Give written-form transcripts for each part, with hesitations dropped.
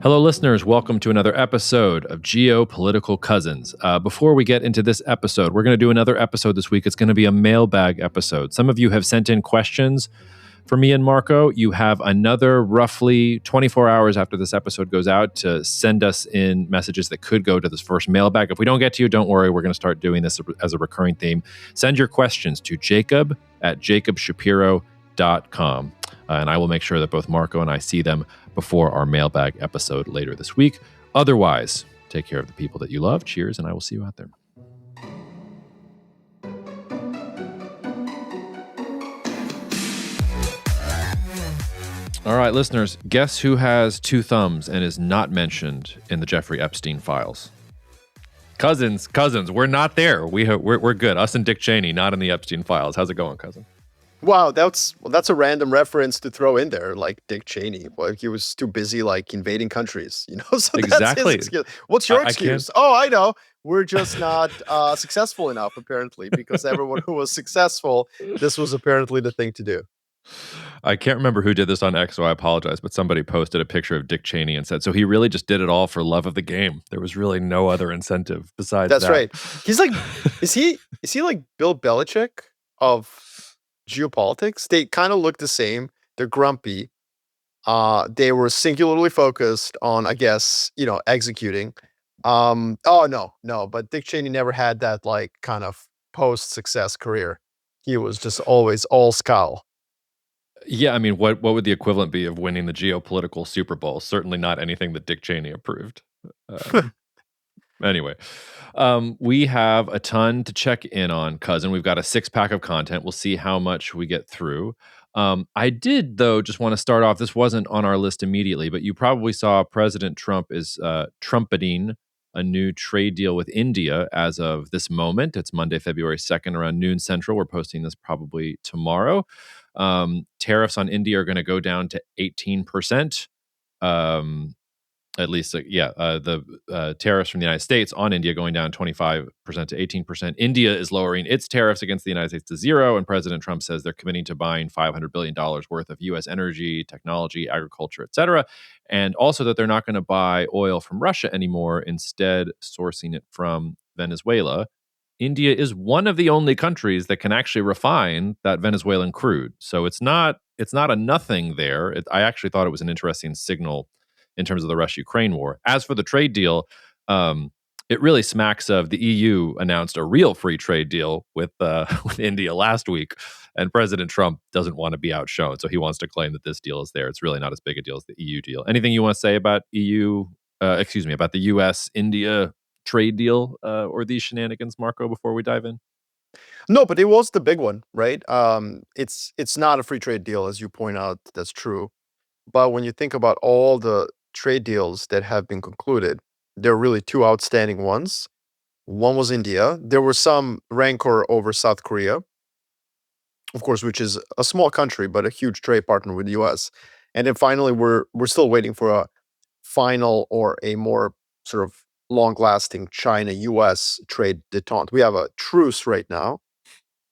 Hello, listeners. Welcome to another episode of Geopolitical Cousins. Before we get into this episode, we're going to do another episode this week. It's going to be a mailbag episode. Some of you have sent in questions for me and Marco. You have another roughly 24 hours after this episode goes out to send us in messages that could go to this first mailbag. If we don't get to you, don't worry. We're going to start doing this as a recurring theme. Send your questions to jacob@jacobshapiro.com. And I will make sure that both Marco and I see them before our mailbag episode later this week. Otherwise, take care of the people that you love. Cheers, and I will see you out there. All right, listeners, guess who has two thumbs and is not mentioned in the Jeffrey Epstein files? Cousins, we're not there. We're good. Us and Dick Cheney, not in the Epstein files. How's it going, cousin? Wow, that's a random reference to throw in there, like Dick Cheney. Well, he was too busy, like, invading countries, So Exactly. That's his excuse. What's your excuse? Oh, I know. We're just not successful enough, apparently, because everyone who was successful, this was apparently the thing to do. I can't remember who did this on X, so I apologize, but somebody posted a picture of Dick Cheney and said, so he really just did it all for love of the game. There was really no other incentive besides That's that. right. He's like, is he like Bill Belichick of geopolitics? They kind of look the same. They're grumpy. They were singularly focused on, I guess, executing. Oh, no. But Dick Cheney never had that, like, kind of post-success career. He was just always all scowl. Yeah, I mean, what would the equivalent be of winning the geopolitical Super Bowl? Certainly not anything that Dick Cheney approved. Anyway, we have a ton to check in on, cousin. We've got a 6-pack of content. We'll see how much we get through. I did, though, just want to start off. This wasn't on our list immediately, but you probably saw President Trump is trumpeting a new trade deal with India as of this moment. It's Monday, February 2nd, around noon Central. We're posting this probably tomorrow. Tariffs on India are going to go down to 18%. At least, the tariffs from the United States on India going down 25% to 18%. India is lowering its tariffs against the United States to zero, and President Trump says they're committing to buying $500 billion worth of U.S. energy, technology, agriculture, et cetera, and also that they're not going to buy oil from Russia anymore, instead sourcing it from Venezuela. India is one of the only countries that can actually refine that Venezuelan crude. So it's not a nothing there. I actually thought it was an interesting signal in terms of the Russia-Ukraine war. As for the trade deal, it really smacks of the EU announced a real free trade deal with India last week, and President Trump doesn't want to be outshone, so he wants to claim that this deal is there. It's really not as big a deal as the EU deal. Anything you want to say about about the US-India trade deal or these shenanigans, Marco, before we dive in? No, but it was the big one, right? It's not a free trade deal, as you point out. That's true. But when you think about all the trade deals that have been concluded, there are really two outstanding ones. One was India. There was some rancor over South Korea, of course, which is a small country, but a huge trade partner with the US. And then finally, we're still waiting for a final or a more sort of long-lasting China-US trade detente. We have a truce right now,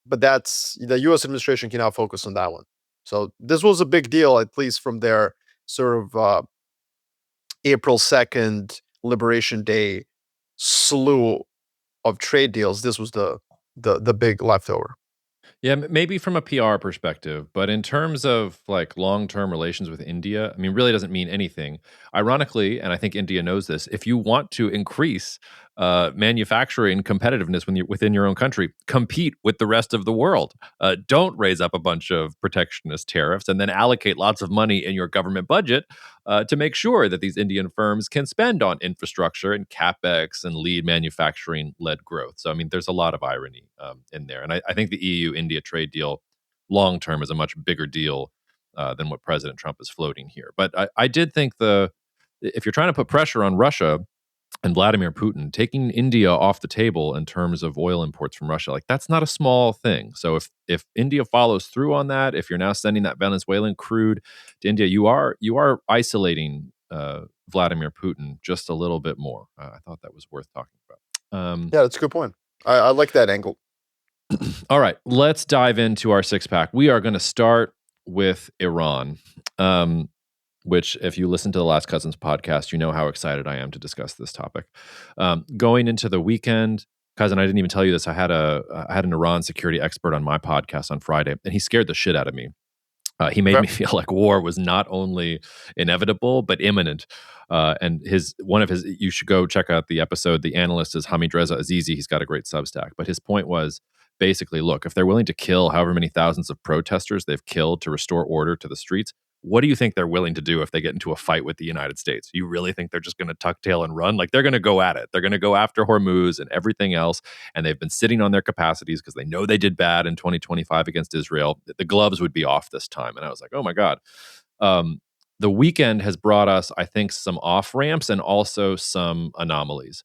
but that's the US administration can now focus on that one. So this was a big deal, at least from their sort of April 2nd Liberation Day slew of trade deals. This was the big leftover. Yeah, maybe from a PR perspective, but in terms of like long-term relations with India, I mean, really doesn't mean anything. Ironically, and I think India knows this, if you want to increase manufacturing competitiveness within your own country, compete with the rest of the world. Don't raise up a bunch of protectionist tariffs and then allocate lots of money in your government budget to make sure that these Indian firms can spend on infrastructure and capex and lead manufacturing-led growth. So, I mean, there's a lot of irony in there. And I think the EU-India trade deal long-term is a much bigger deal than what President Trump is floating here. But I did think if you're trying to put pressure on Russia and Vladimir Putin, taking India off the table in terms of oil imports from Russia, like that's not a small thing. So if India follows through on that, if you're now sending that Venezuelan crude to India, you are isolating Vladimir Putin just a little bit more. I thought that was worth talking about. Yeah, that's a good point. I like that angle. All right, let's dive into our 6-pack. We are going to start with Iran. which, if you listen to the Last Cousins podcast, you know how excited I am to discuss this topic. Going into the weekend, cousin, I didn't even tell you this. I had an Iran security expert on my podcast on Friday, and he scared the shit out of me. He made Okay. me feel like war was not only inevitable but imminent. And his one of his, you should go check out the episode. The analyst is Hamid Reza Azizi. He's got a great Substack. But his point was basically, look, if they're willing to kill however many thousands of protesters they've killed to restore order to the streets, what do you think they're willing to do if they get into a fight with the United States? You really think they're just going to tuck tail and run? Like, they're going to go at it. They're going to go after Hormuz and everything else. And they've been sitting on their capacities because they know they did bad in 2025 against Israel. The gloves would be off this time. And I was like, oh my God. Um, the weekend has brought us, I think, some off ramps and also some anomalies.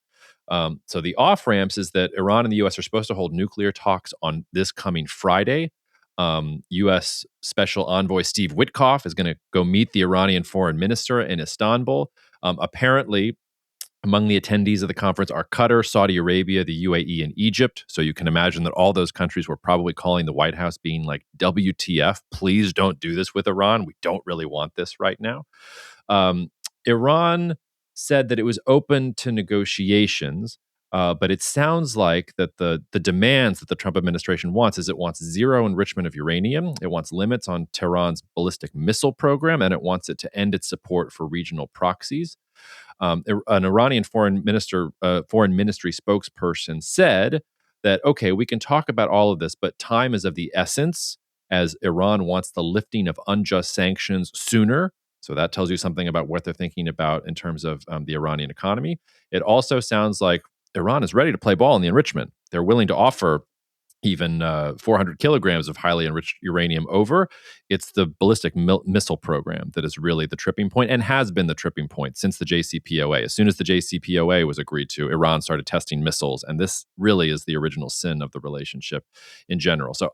So the off ramps is that Iran and the U.S. are supposed to hold nuclear talks on this coming Friday. U.S. Special Envoy Steve Witkoff is going to go meet the Iranian foreign minister in Istanbul. Apparently, among the attendees of the conference are Qatar, Saudi Arabia, the UAE, and Egypt. So you can imagine that all those countries were probably calling the White House, being like, WTF, please don't do this with Iran. We don't really want this right now. Um, Iran said that it was open to negotiations, but it sounds like that the demands that the Trump administration wants is it wants zero enrichment of uranium, it wants limits on Tehran's ballistic missile program, and it wants it to end its support for regional proxies. An Iranian foreign ministry spokesperson said that, okay, we can talk about all of this, but time is of the essence as Iran wants the lifting of unjust sanctions sooner. So that tells you something about what they're thinking about in terms of the Iranian economy. It also sounds like Iran is ready to play ball in the enrichment. They're willing to offer even 400 kilograms of highly enriched uranium over. It's the ballistic missile program that is really the tripping point and has been the tripping point since the JCPOA. As soon as the JCPOA was agreed to, Iran started testing missiles. And this really is the original sin of the relationship in general. So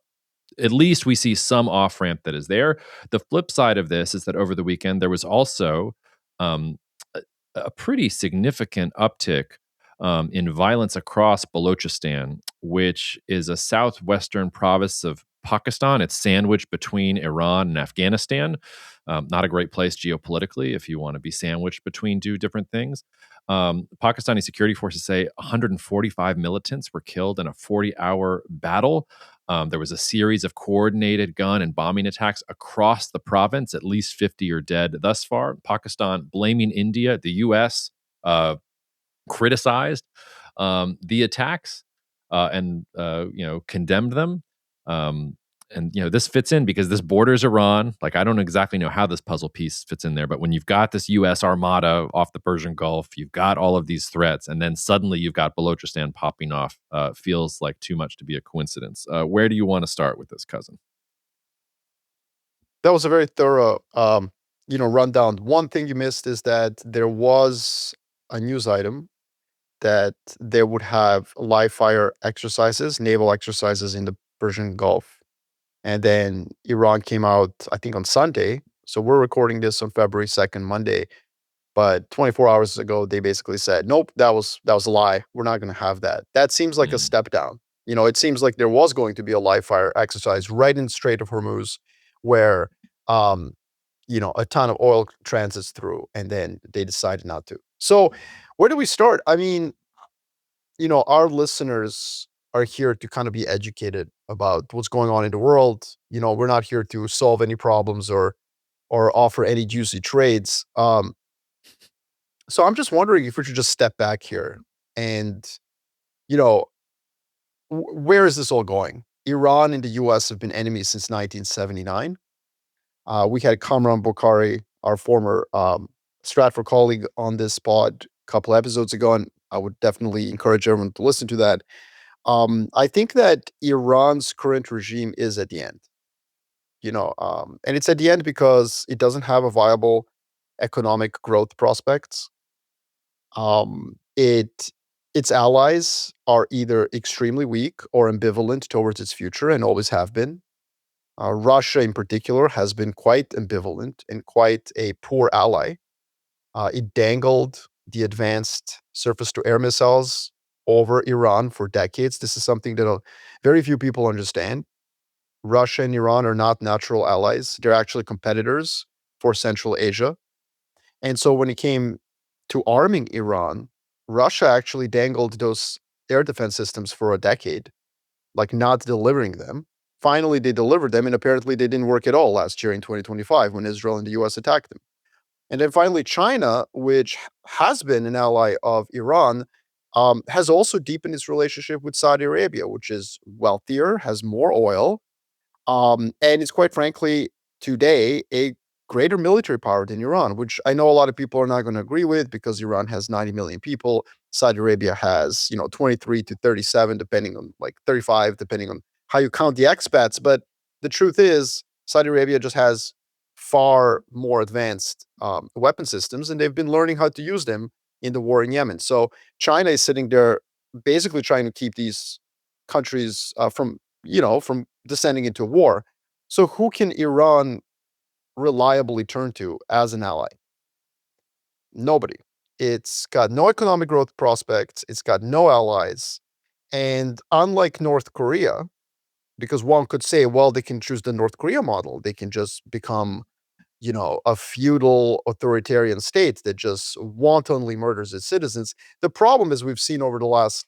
at least we see some off ramp that is there. The flip side of this is that over the weekend, there was also um, a, a pretty significant uptick in violence across Balochistan, which is a southwestern province of Pakistan. It's sandwiched between Iran and Afghanistan. Not a great place geopolitically if you want to be sandwiched between two different things. Pakistani security forces say 145 militants were killed in a 40-hour battle. There was a series of coordinated gun and bombing attacks across the province. At least 50 are dead thus far. Pakistan blaming India, the U.S. Criticized the attacks and condemned them. And this fits in because this borders Iran. Like, I don't exactly know how this puzzle piece fits in there, but when you've got this U.S. armada off the Persian Gulf, you've got all of these threats, and then suddenly you've got Balochistan popping off. Feels like too much to be a coincidence. Where do you want to start with this, cousin? That was a very thorough, rundown. One thing you missed is that there was a news item that they would have live fire exercises, naval exercises in the Persian Gulf. And then Iran came out, I think, on Sunday. So we're recording this on February 2nd, Monday. But 24 hours ago, they basically said, nope, that was a lie. We're not going to have that. That seems like a Mm. step down. It seems like there was going to be a live fire exercise right in the Strait of Hormuz where, um, a ton of oil transits through, and then they decided not to. So where do we start? I mean, our listeners are here to kind of be educated about what's going on in the world. We're not here to solve any problems or offer any juicy trades. So I'm just wondering if we should just step back here and, you know, where is this all going? Iran and the US have been enemies since 1979. We had Kamran Bokhari, our former Stratford colleague, on this pod a couple episodes ago, and I would definitely encourage everyone to listen to that. I think that Iran's current regime is at the end, and it's at the end because it doesn't have a viable economic growth prospects. Its allies are either extremely weak or ambivalent towards its future and always have been. Russia, in particular, has been quite ambivalent and quite a poor ally. It dangled the advanced surface to air missiles over Iran for decades. This is something that very few people understand. Russia and Iran are not natural allies, they're actually competitors for Central Asia. And so when it came to arming Iran, Russia actually dangled those air defense systems for a decade, like not delivering them. Finally, they delivered them, and apparently they didn't work at all last year in 2025 when Israel and the US attacked them. And then finally, China, which has been an ally of Iran, has also deepened its relationship with Saudi Arabia, which is wealthier, has more oil, and it's quite frankly today a greater military power than Iran, which I know a lot of people are not going to agree with because Iran has 90 million people. Saudi Arabia has, 23 to 37, depending on like 35, depending on how you count the expats. But the truth is, Saudi Arabia just has far more advanced weapon systems, and they've been learning how to use them in the war in Yemen. So China is sitting there basically trying to keep these countries from descending into war. So who can Iran reliably turn to as an ally? Nobody. It's got no economic growth prospects, it's got no allies. And unlike North Korea, because one could say, well, they can choose the North Korea model, they can just become, a feudal authoritarian state that just wantonly murders its citizens. The problem, as we've seen over the last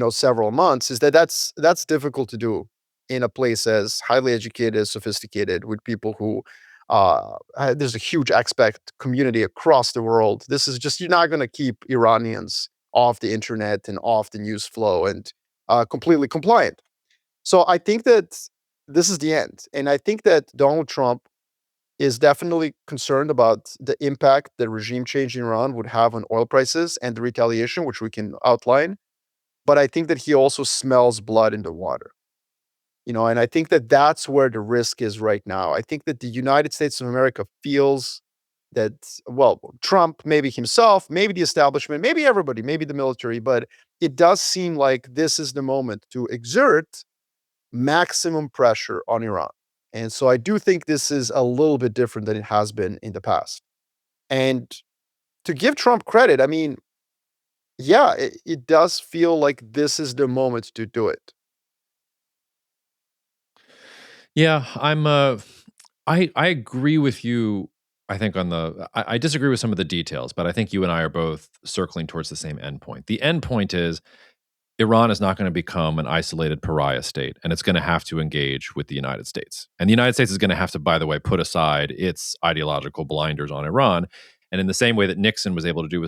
several months, is that that's difficult to do in a place as highly educated, sophisticated, with people who there's a huge expat community across the world. This is just, you're not going to keep Iranians off the internet and off the news flow and completely compliant. So I think that this is the end, and I think that Donald Trump is definitely concerned about the impact that regime change in Iran would have on oil prices and the retaliation, which we can outline, but I think that he also smells blood in the water. And I think that that's where the risk is right now. I think that the United States of America feels that, well, Trump, maybe himself, maybe the establishment, maybe everybody, maybe the military, but it does seem like this is the moment to exert maximum pressure on Iran. And so I do think this is a little bit different than it has been in the past. And to give Trump credit, I mean, yeah, it does feel like this is the moment to do it. Yeah, I agree with you. I think I disagree with some of the details, but I think you and I are both circling towards the same endpoint. The endpoint is Iran is not going to become an isolated pariah state, and it's going to have to engage with the United States. And the United States is going to have to, by the way, put aside its ideological blinders on Iran. And in the same way that Nixon was able to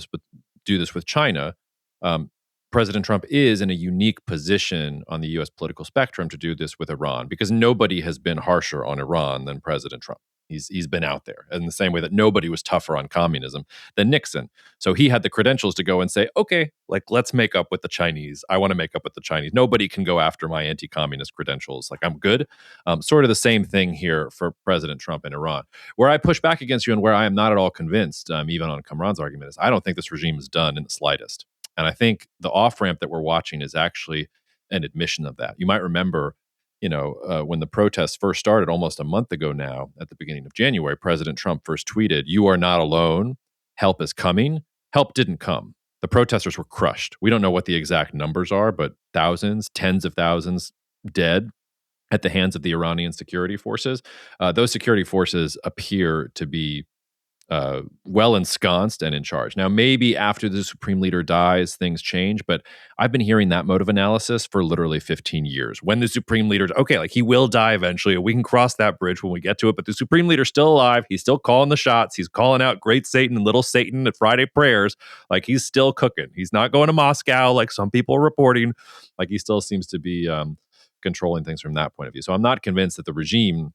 do this with China, um, President Trump is in a unique position on the U.S. political spectrum to do this with Iran because nobody has been harsher on Iran than President Trump. He's been out there in the same way that nobody was tougher on communism than Nixon. So he had the credentials to go and say, okay, like let's make up with the Chinese. I want to make up with the Chinese. Nobody can go after my anti-communist credentials. Like I'm good. Sort of the same thing here for President Trump in Iran. Where I push back against you and where I am not at all convinced, even on Kamran's argument, is I don't think this regime is done in the slightest. And I think the off ramp that we're watching is actually an admission of that. You might remember when the protests first started almost a month ago now, at the beginning of January, President Trump first tweeted, "You are not alone. Help is coming." Help didn't come. The protesters were crushed. We don't know what the exact numbers are, but thousands, tens of thousands dead at the hands of the Iranian security forces. Those security forces appear to be well ensconced and in charge. Now, maybe after the supreme leader dies, things change, but I've been hearing that mode of analysis for literally 15 years. When the supreme leader, okay, like he will die eventually, we can cross that bridge when we get to it, but the supreme leader's still alive. He's still calling the shots. He's calling out great Satan and little Satan at Friday prayers. Like he's still cooking. He's not going to Moscow like some people are reporting. Like he still seems to be controlling things from that point of view. So I'm not convinced that the regime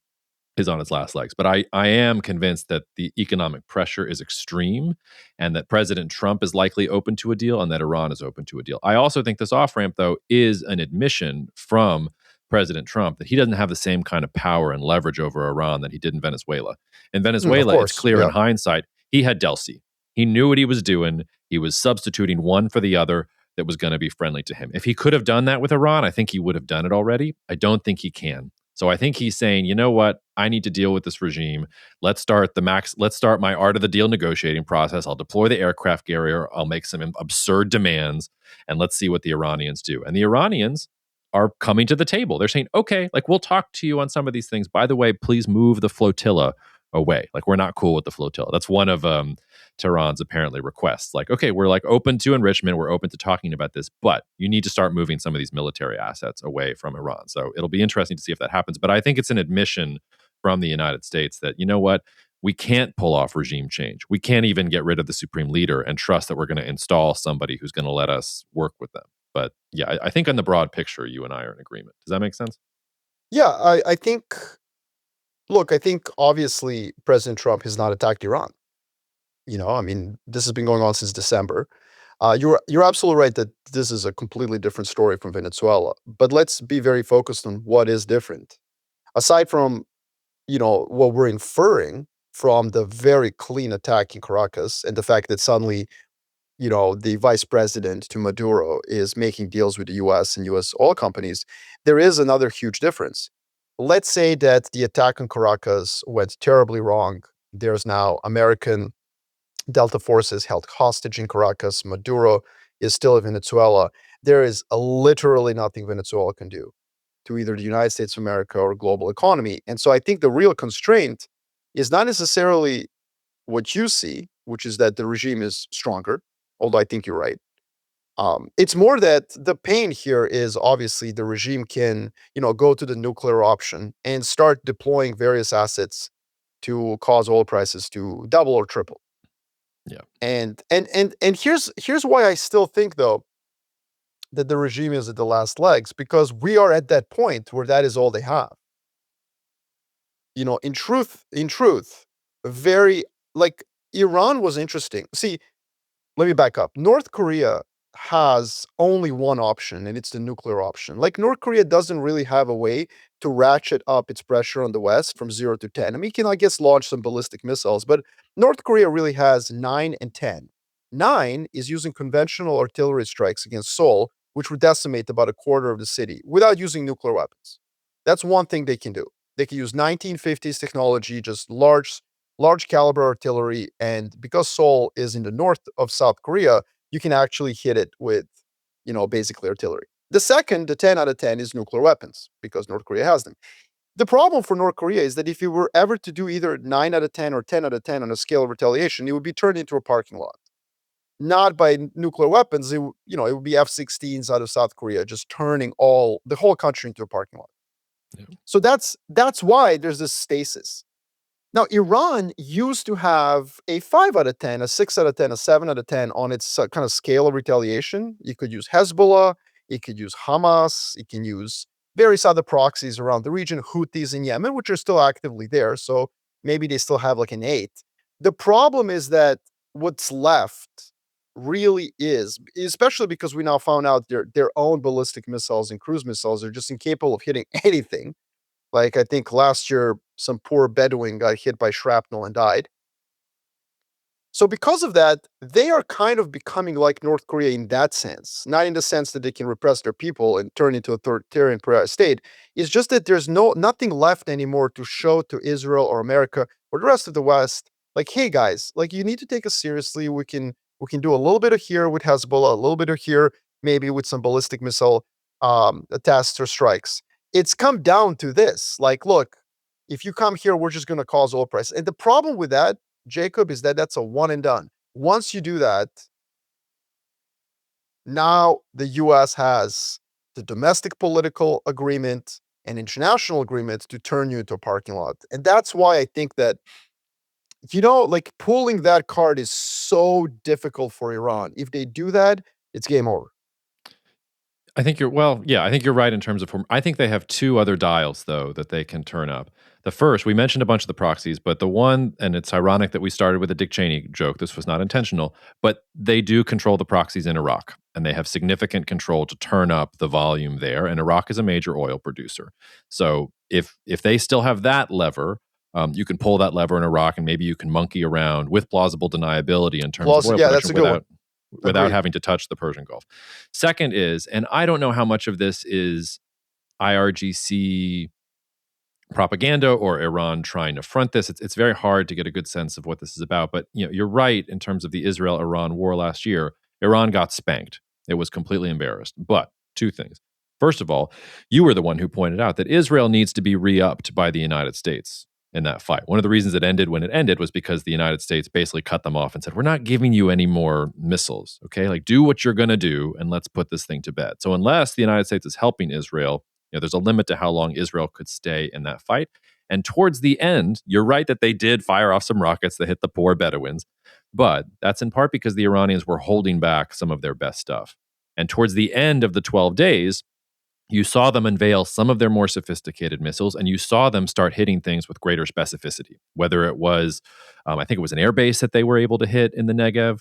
is on its last legs. But I am convinced that the economic pressure is extreme and that President Trump is likely open to a deal and that Iran is open to a deal. I also think this off ramp, though, is an admission from President Trump that he doesn't have the same kind of power and leverage over Iran that he did in Venezuela. In Of Venezuela, it's course. clear in Yeah. hindsight, he had Delcy. He knew what he was doing. He was substituting one for the other that was going to be friendly to him. If he could have done that with Iran, I think he would have done it already. I don't think he can. So I think he's saying, you know what? I need to deal with this regime. Let's start my art of the deal negotiating process. I'll deploy the aircraft carrier. I'll make some absurd demands and let's see what the Iranians do. And the Iranians are coming to the table. They're saying, okay, like we'll talk to you on some of these things. By the way, please move the flotilla away. Like, we're not cool with the flotilla. That's one of Tehran's apparently requests. Like, okay, we're like open to enrichment, we're open to talking about this, but you need to start moving some of these military assets away from Iran. So it'll be interesting to see if that happens. But I think it's an admission from the United States that, you know what, we can't pull off regime change. We can't even get rid of the supreme leader and trust that we're going to install somebody who's going to let us work with them. But yeah, I think on the broad picture, you and I are in agreement. Does that make sense? Yeah, I think look, I think obviously President Trump has not attacked Iran. I mean, this has been going on since December. You're absolutely right that this is a completely different story from Venezuela. But let's be very focused on what is different. Aside from, what we're inferring from the very clean attack in Caracas and the fact that suddenly, the vice president to Maduro is making deals with the US and US oil companies, there is another huge difference. Let's say that the attack on Caracas went terribly wrong. There's now American Delta forces held hostage in Caracas. Maduro is still in Venezuela. There is literally nothing Venezuela can do to either the United States of America or global economy. And so I think the real constraint is not necessarily what you see, which is that the regime is stronger, although I think you're right. It's more that the pain here is obviously the regime can, go to the nuclear option and start deploying various assets to cause oil prices to double or triple. Yeah. And here's why I still think though that the regime is at the last legs, because we are at that point where that is all they have. In truth, very like Iran was interesting. See, let me back up. North Korea has only one option, and it's the nuclear option. Like, North Korea doesn't really have a way to ratchet up its pressure on the West from 0 to 10. I mean, it can, I guess, launch some ballistic missiles, but North Korea really has 9 and 10. 9 is using conventional artillery strikes against Seoul, which would decimate about a quarter of the city without using nuclear weapons. That's one thing they can do. They can use 1950s technology, just large caliber artillery, and because Seoul is in the north of South Korea, you can actually hit it with, basically artillery. The second, the 10 out of 10, is nuclear weapons because North Korea has them. The problem for North Korea is that if you were ever to do either 9 out of 10 or 10 out of 10 on a scale of retaliation, it would be turned into a parking lot. Not by nuclear weapons, it would be F-16s out of South Korea, just turning the whole country into a parking lot. Yeah. So that's why there's this stasis. Now, Iran used to have a 5 out of 10, a 6 out of 10, a 7 out of 10 on its kind of scale of retaliation. You could use Hezbollah, it could use Hamas, it can use various other proxies around the region, Houthis in Yemen, which are still actively there. So maybe they still have like an 8. The problem is that what's left really is, especially because we now found out their own ballistic missiles and cruise missiles are just incapable of hitting anything. Like, I think last year, some poor Bedouin got hit by shrapnel and died. So because of that, they are kind of becoming like North Korea in that sense. Not in the sense that they can repress their people and turn into a authoritarian state. It's just that there's nothing left anymore to show to Israel or America or the rest of the West. Like, hey guys, like, you need to take us seriously. We can do a little bit of here with Hezbollah, a little bit of here, maybe with some ballistic missile tests or strikes. It's come down to this. Like, look, if you come here, we're just going to cause oil prices. And the problem with that, Jacob, is that that's a one and done. Once you do that, now the US has the domestic political agreement and international agreement to turn you into a parking lot. And that's why I think that, like, pulling that card is so difficult for Iran. If they do that, it's game over. I think I think you're right in terms of I think they have two other dials though that they can turn up. The first, we mentioned a bunch of the proxies, but the one, and it's ironic that we started with a Dick Cheney joke. This was not intentional, but they do control the proxies in Iraq, and they have significant control to turn up the volume there. And Iraq is a major oil producer, so if they still have that lever, you can pull that lever in Iraq, and maybe you can monkey around with plausible deniability in terms of oil Yeah, that's production a good one. without Agreed. having to touch the Persian Gulf. Second is, and I don't know how much of this is IRGC propaganda or Iran trying to front this. It's very hard to get a good sense of what this is about. But you're right in terms of the Israel-Iran war last year. Iran got spanked. It was completely embarrassed. But two things. First of all, you were the one who pointed out that Israel needs to be re-upped by the United States. in that fight. One of the reasons it ended when it ended was because the United States basically cut them off and said, "We're not giving you any more missiles. Okay, like do what you're going to do, and let's put this thing to bed." So unless the United States is helping Israel, there's a limit to how long Israel could stay in that fight. And towards the end, you're right that they did fire off some rockets that hit the poor Bedouins, but that's in part because the Iranians were holding back some of their best stuff. And towards the end of the 12 days, you saw them unveil some of their more sophisticated missiles, and you saw them start hitting things with greater specificity. Whether it was, I think it was an air base that they were able to hit in the Negev.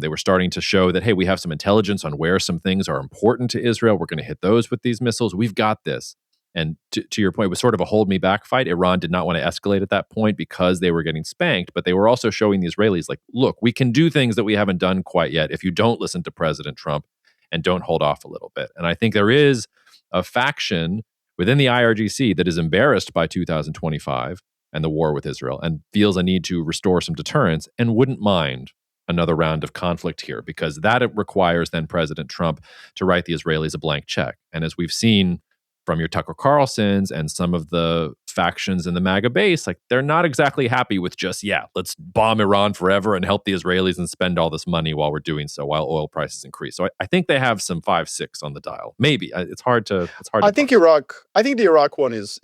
They were starting to show that, hey, we have some intelligence on where some things are important to Israel. We're going to hit those with these missiles. We've got this. And to your point, it was sort of a hold me back fight. Iran did not want to escalate at that point because they were getting spanked, but they were also showing the Israelis, like, look, we can do things that we haven't done quite yet if you don't listen to President Trump and don't hold off a little bit. And I think there is a faction within the IRGC that is embarrassed by 2025 and the war with Israel and feels a need to restore some deterrence and wouldn't mind another round of conflict here, because that it requires then President Trump to write the Israelis a blank check. And as we've seen from your Tucker Carlsons and some of the factions in the MAGA base, like they're not exactly happy with just, let's bomb Iran forever and help the Israelis and spend all this money while we're doing so, while oil prices increase. So I think they have some 5-6 on the dial. Maybe it's hard to. I think Iraq. I think the Iraq one is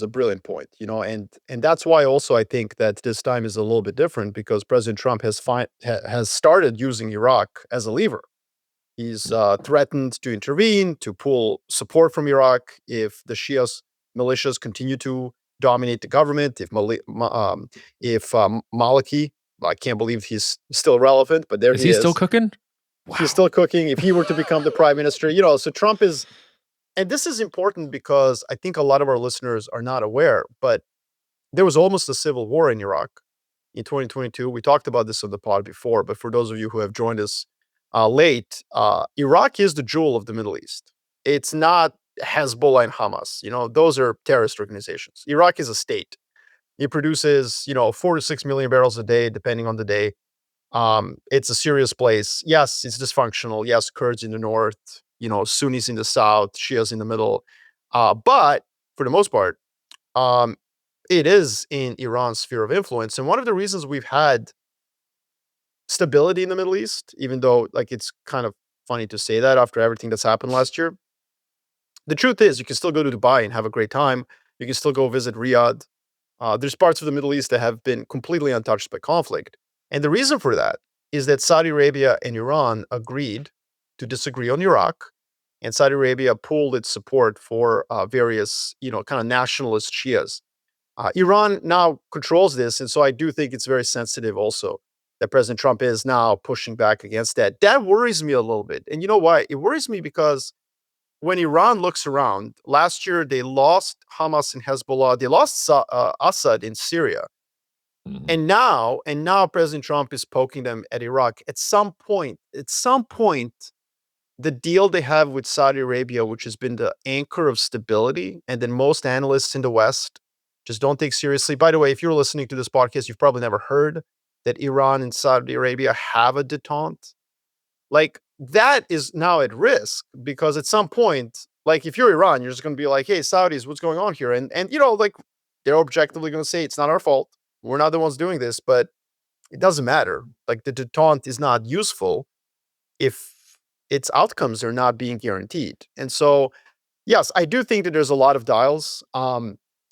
a brilliant point, and that's why also I think that this time is a little bit different because President Trump has started using Iraq as a lever. He's threatened to intervene, to pull support from Iraq if the Shia militias continue to dominate the government. If Maliki, I can't believe he's still relevant, but there Is he he is. still cooking? Wow. He's still cooking. If he were to become the prime minister, so Trump is, and this is important because I think a lot of our listeners are not aware, but there was almost a civil war in Iraq in 2022. We talked about this on the pod before, but for those of you who have joined us late, Iraq is the jewel of the Middle East. It's not Hezbollah and Hamas. Those are terrorist organizations. Iraq is a state. It produces, 4 to 6 million barrels a day, depending on the day. It's a serious place. Yes, it's dysfunctional. Yes, Kurds in the north, Sunnis in the south, Shias in the middle. But for the most part, it is in Iran's sphere of influence. And one of the reasons we've had stability in the Middle East, even though it's kind of funny to say that after everything that's happened last year, the truth is you can still go to Dubai and have a great time. You can still go visit Riyadh. There's parts of the Middle East that have been completely untouched by conflict. And the reason for that is that Saudi Arabia and Iran agreed to disagree on Iraq, and Saudi Arabia pulled its support for various, kind of nationalist Shias. Iran now controls this, and so I do think it's very sensitive also that President Trump is now pushing back against that. That worries me a little bit. And you know why? It worries me because when Iran looks around, last year they lost Hamas and Hezbollah, they lost Assad in Syria. Mhm. And now President Trump is poking them at Iraq. At some point, the deal they have with Saudi Arabia, which has been the anchor of stability, and then most analysts in the West just don't take seriously. By the way, if you're listening to this podcast, you've probably never heard that Iran and Saudi Arabia have a detente. That is now at risk because at some point, if you're Iran, you're just going to be like, "Hey, Saudis, what's going on here?" And they're objectively going to say it's not our fault. We're not the ones doing this, but it doesn't matter. The detente is not useful if its outcomes are not being guaranteed. And so, yes, I do think that there's a lot of dials.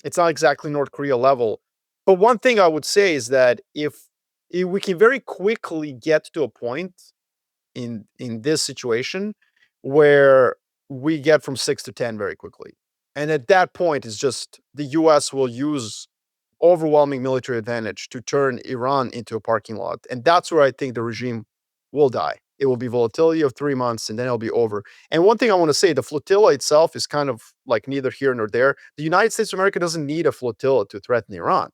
It's not exactly North Korea level, but one thing I would say is that if we can very quickly get to a point in this situation where we get from 6 to 10 very quickly. And at that point, it's just the US will use overwhelming military advantage to turn Iran into a parking lot. And that's where I think the regime will die. It will be volatility of 3 months and then it'll be over. And one thing I want to say, the flotilla itself is kind of neither here nor there. The United States of America doesn't need a flotilla to threaten Iran,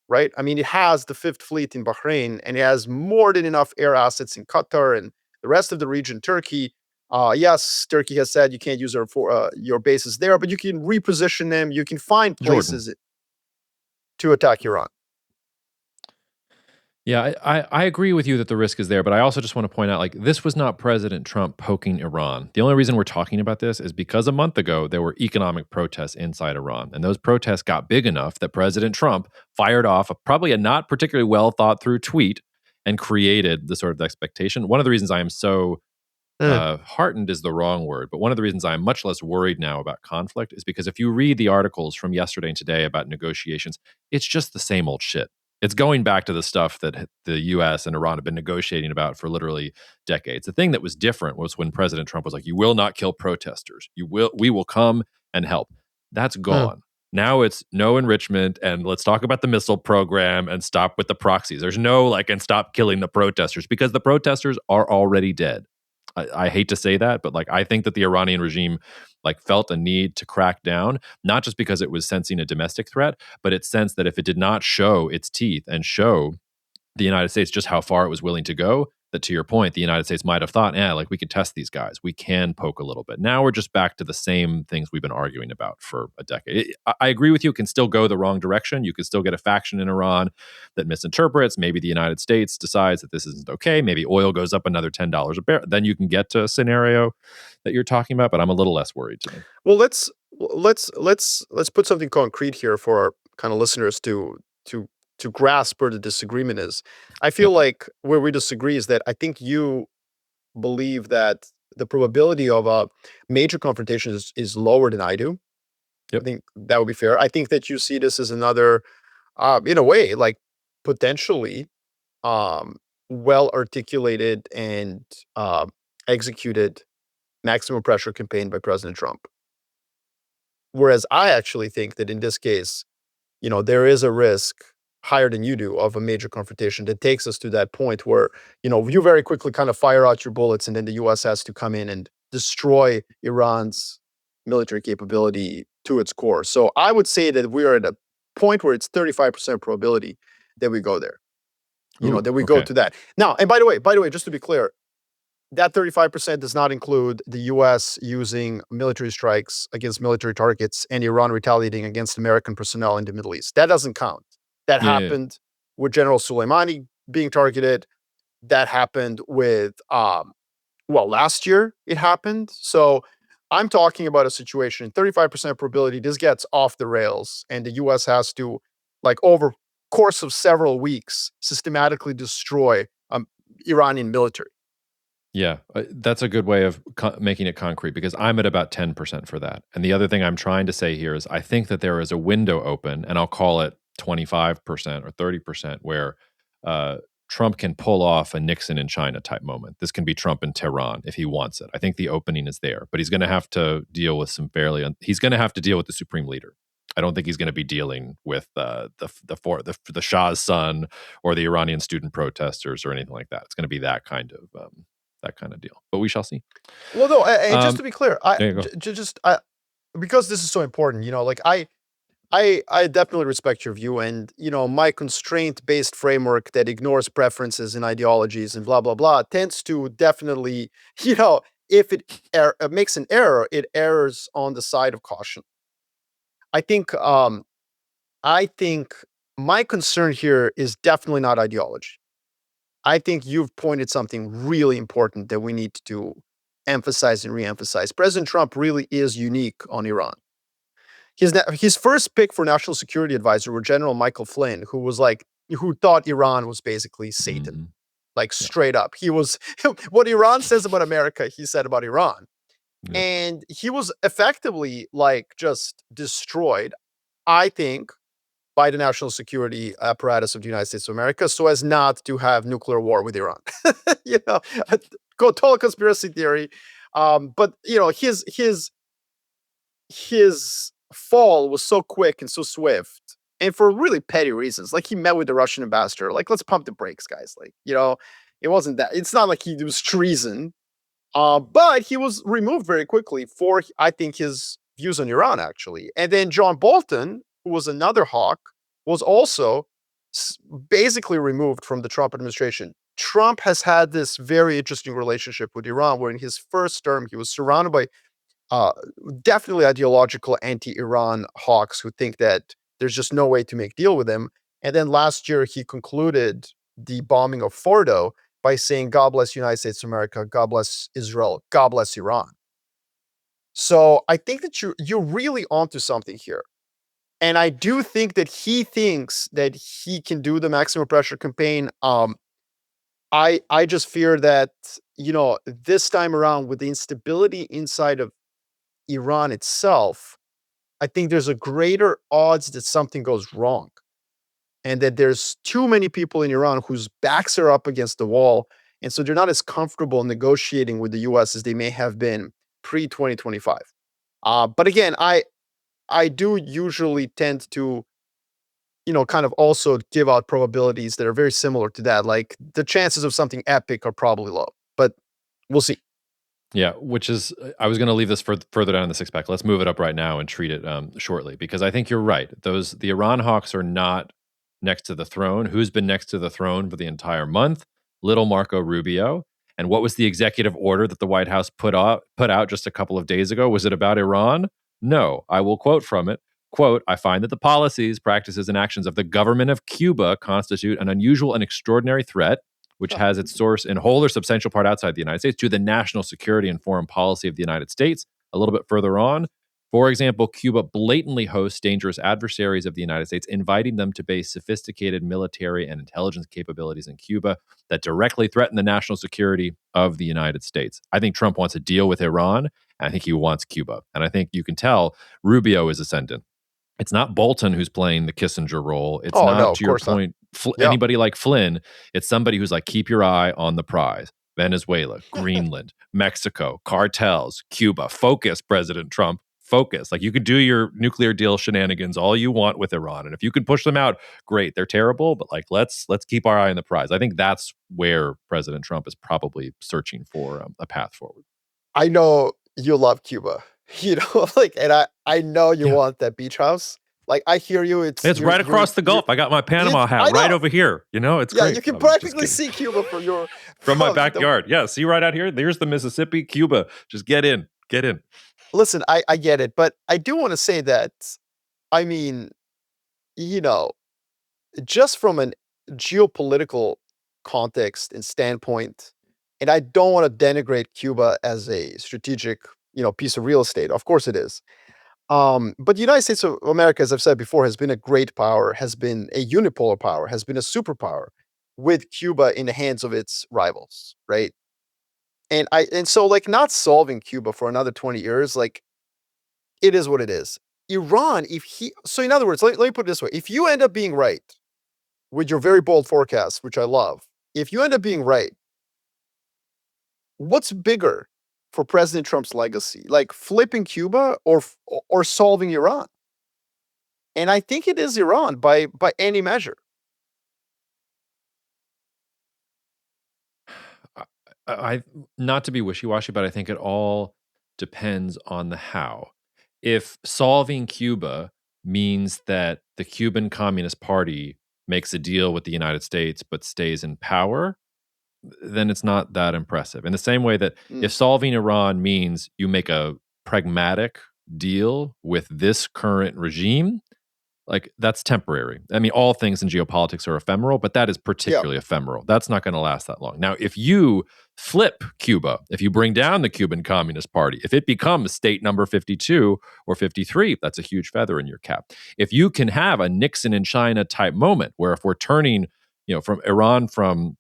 right? I mean, it has the Fifth Fleet in Bahrain, and it has more than enough air assets in Qatar and the rest of the region, Turkey. Yes, Turkey has said you can't use your bases there, but you can reposition them. You can find Jordan. places to attack Iran. Yeah, I agree with you that the risk is there, but I also just want to point out like this was not President Trump poking Iran. The only reason we're talking about this is because a month ago there were economic protests inside Iran, and those protests got big enough that President Trump fired off probably a not particularly well thought through tweet and created the sort of expectation. One of the reasons I am so Mm, heartened is the wrong word, but one of the reasons I'm much less worried now about conflict is because if you read the articles from yesterday and today about negotiations, it's just the same old shit. It's going back to the stuff that the US and Iran have been negotiating about for literally decades. The thing that was different was when President Trump was like, "You will not kill protesters. We will come and help." That's mm. gone. Now it's no enrichment and let's talk about the missile program and stop with the proxies. There's no like and stop killing the protesters because the protesters are already dead. I hate to say that, but like I think that the Iranian regime like felt a need to crack down, not just because it was sensing a domestic threat, but it sensed that if it did not show its teeth and show the United States just how far it was willing to go, that to your point, the United States might have thought, yeah, like we can test these guys. We can poke a little bit. Now we're just back to the same things we've been arguing about for a decade. I agree with you. It can still go the wrong direction. You can still get a faction in Iran that misinterprets. Maybe the United States decides that this isn't okay. Maybe oil goes up another $10 a barrel. Then you can get to a scenario that you're talking about, but I'm a little less worried today. Well, let's put something concrete here for our kind of listeners to to grasp where the disagreement is. I feel Yep. like where we disagree is that I think you believe that the probability of a major confrontation is lower than I do. I Yep. think that would be fair. I think that you see this as another, in a way, like potentially um, well articulated and executed maximum pressure campaign by President Trump. Whereas I actually think that in this case, there is a risk higher than you do of a major confrontation that takes us to that point where, you very quickly kind of fire out your bullets and then the US has to come in and destroy Iran's military capability to its core. So I would say that we are at a point where it's 35% probability that we go there, Ooh, that we go okay. to that. Now, and by the way, just to be clear, that 35% does not include the US using military strikes against military targets and Iran retaliating against American personnel in the Middle East. That doesn't count. That Yeah, yeah, yeah. happened with General Soleimani being targeted. That happened with, last year it happened. So I'm talking about a situation, 35% probability this gets off the rails and the US has to, like, over course of several weeks, systematically destroy Iranian military. Yeah, that's a good way of making it concrete because I'm at about 10% for that. And the other thing I'm trying to say here is I think that there is a window open, and I'll call it 25% or 30%, where uh, Trump can pull off a Nixon in China type moment. This can be Trump in Tehran if he wants it. I think the opening is there, but he's going to have to deal with some he's going to have to deal with the supreme leader. I don't think he's going to be dealing with the Shah's son or the Iranian student protesters or anything like that. It's going to be that kind of deal. But we shall see. Well, no, and just Um, to be clear, I there you go. just because this is so important, like I definitely respect your view, and my constraint-based framework that ignores preferences and ideologies and blah blah blah tends to definitely, if it makes an error, it errs on the side of caution. I think I think my concern here is definitely not ideology. I think you've pointed something really important that we need to emphasize and reemphasize. President Trump really is unique on Iran. His first pick for national security advisor were General Michael Flynn, who thought Iran was basically Satan, Mhm. like Yeah. straight up. He was what Iran says about America, he said about Iran. Yep. And he was effectively like just destroyed, I think, by the national security apparatus of the United States of America so as not to have nuclear war with Iran. you know, go total conspiracy theory. But his fall was so quick and so swift, and for really petty reasons. Like he met with the Russian ambassador. Like, let's pump the brakes, guys. Like, it wasn't that. It's not like he was treason. But he was removed very quickly for, I think, his views on Iran, actually. And then John Bolton, who was another hawk, was also basically removed from the Trump administration. Trump has had this very interesting relationship with Iran, where in his first term, he was surrounded by uh, definitely ideological anti-Iran hawks who think that there's just no way to make deal with him. And then last year, he concluded. the bombing of Fordo by saying, God bless United States of America, God bless Israel, God bless Iran. So I think that you're really onto something here. And I do think that he thinks that he can do the maximum pressure campaign. I just fear that, this time around with the instability inside of Iran itself, I think there's a greater odds that something goes wrong and that there's too many people in Iran whose backs are up against the wall. And so they're not as comfortable negotiating with the US as they may have been pre 2025. But again, I do usually tend to, kind of also give out probabilities that are very similar to that. Like the chances of something epic are probably low, but we'll see. Yeah, which is I was going to leave this further down in the six pack. Let's move it up right now and treat it shortly because I think you're right. The Iran hawks are not next to the throne. Who's been next to the throne for the entire month? Little Marco Rubio. And what was the executive order that the White House put out just a couple of days ago? Was it about Iran? No. I will quote from it. Quote, I find that the policies, practices, and actions of the government of Cuba constitute an unusual and extraordinary threat which has its source in whole or substantial part outside the United States, to the national security and foreign policy of the United States. A little bit further on, for example, Cuba blatantly hosts dangerous adversaries of the United States, inviting them to base sophisticated military and intelligence capabilities in Cuba that directly threaten the national security of the United States. I think Trump wants a deal with Iran, and I think he wants Cuba. And I think you can tell Rubio is ascendant. It's not Bolton who's playing the Kissinger role. It's Oh, no, not, of to your course not. point, Yeah. anybody like Flynn. It's somebody who's like, keep your eye on the prize. Venezuela, Greenland, Mexico, cartels, Cuba. Focus, President Trump. Focus. Like you could do your nuclear deal shenanigans all you want with Iran, and if you can push them out, great. They're terrible, but like let's keep our eye on the prize. I think that's where President Trump is probably searching for a path forward. I know you love Cuba, like, and I know you Yeah, want that beach house. Like, I hear you. It's it's right across the you're Gulf. I got my Panama it's hat I right know. over here. It's Yeah, great. you can I'm just practically kidding. see Cuba from your From my from the backyard. Yeah, see right out here? There's the Mississippi, Cuba. Just get in. Get in. listen, I get it, but I do wanna say that, I mean, you know, just from an geopolitical context and standpoint, and I don't wanna denigrate Cuba as a strategic, piece of real estate. Of course it is. But the United States of America, as I've said before, has been a great power, has been a unipolar power, has been a superpower with Cuba in the hands of its rivals, right? And so like not solving Cuba for another 20 years, like it is what it is. Iran, if he so in other words, let me put it this way. If you end up being right with your very bold forecast, which I love, if you end up being right, what's bigger for President Trump's legacy? Like flipping Cuba or solving Iran? And I think it is Iran by any measure. I, I not to be wishy-washy, but I think it all depends on the how. If solving Cuba means that the Cuban Communist Party makes a deal with the United States but stays in power, then it's not that impressive. In the same way that Mm, if solving Iran means you make a pragmatic deal with this current regime, like that's temporary. I mean, all things in geopolitics are ephemeral, but that is yeah. particularly ephemeral. That's not going to last that long. Now, if you flip Cuba, if you bring down the Cuban Communist Party, if it becomes state number 52 or 53, that's a huge feather in your cap. If you can have a Nixon in China type moment where if we're turning, from Iran from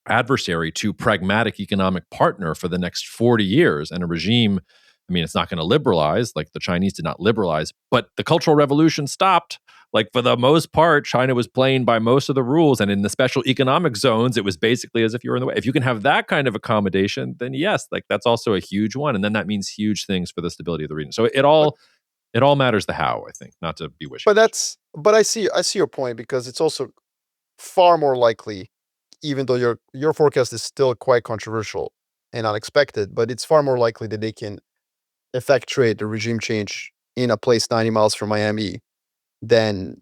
adversary to pragmatic economic partner for the next 40 years and a regime, I mean, it's not going to liberalize, like the Chinese did not liberalize, but the Cultural Revolution stopped. Like for the most part, China was playing by most of the rules, and in the special economic zones it was basically as if you were in the way. If you can have that kind of accommodation, then yes, like that's also a huge one, and then that means huge things for the stability of the region. So But it all matters the how, I think, not to be but wishy-washy. but I see your point because it's also far more likely, even though your forecast is still quite controversial and unexpected, but it's far more likely that they can effectuate the regime change in a place 90 miles from Miami than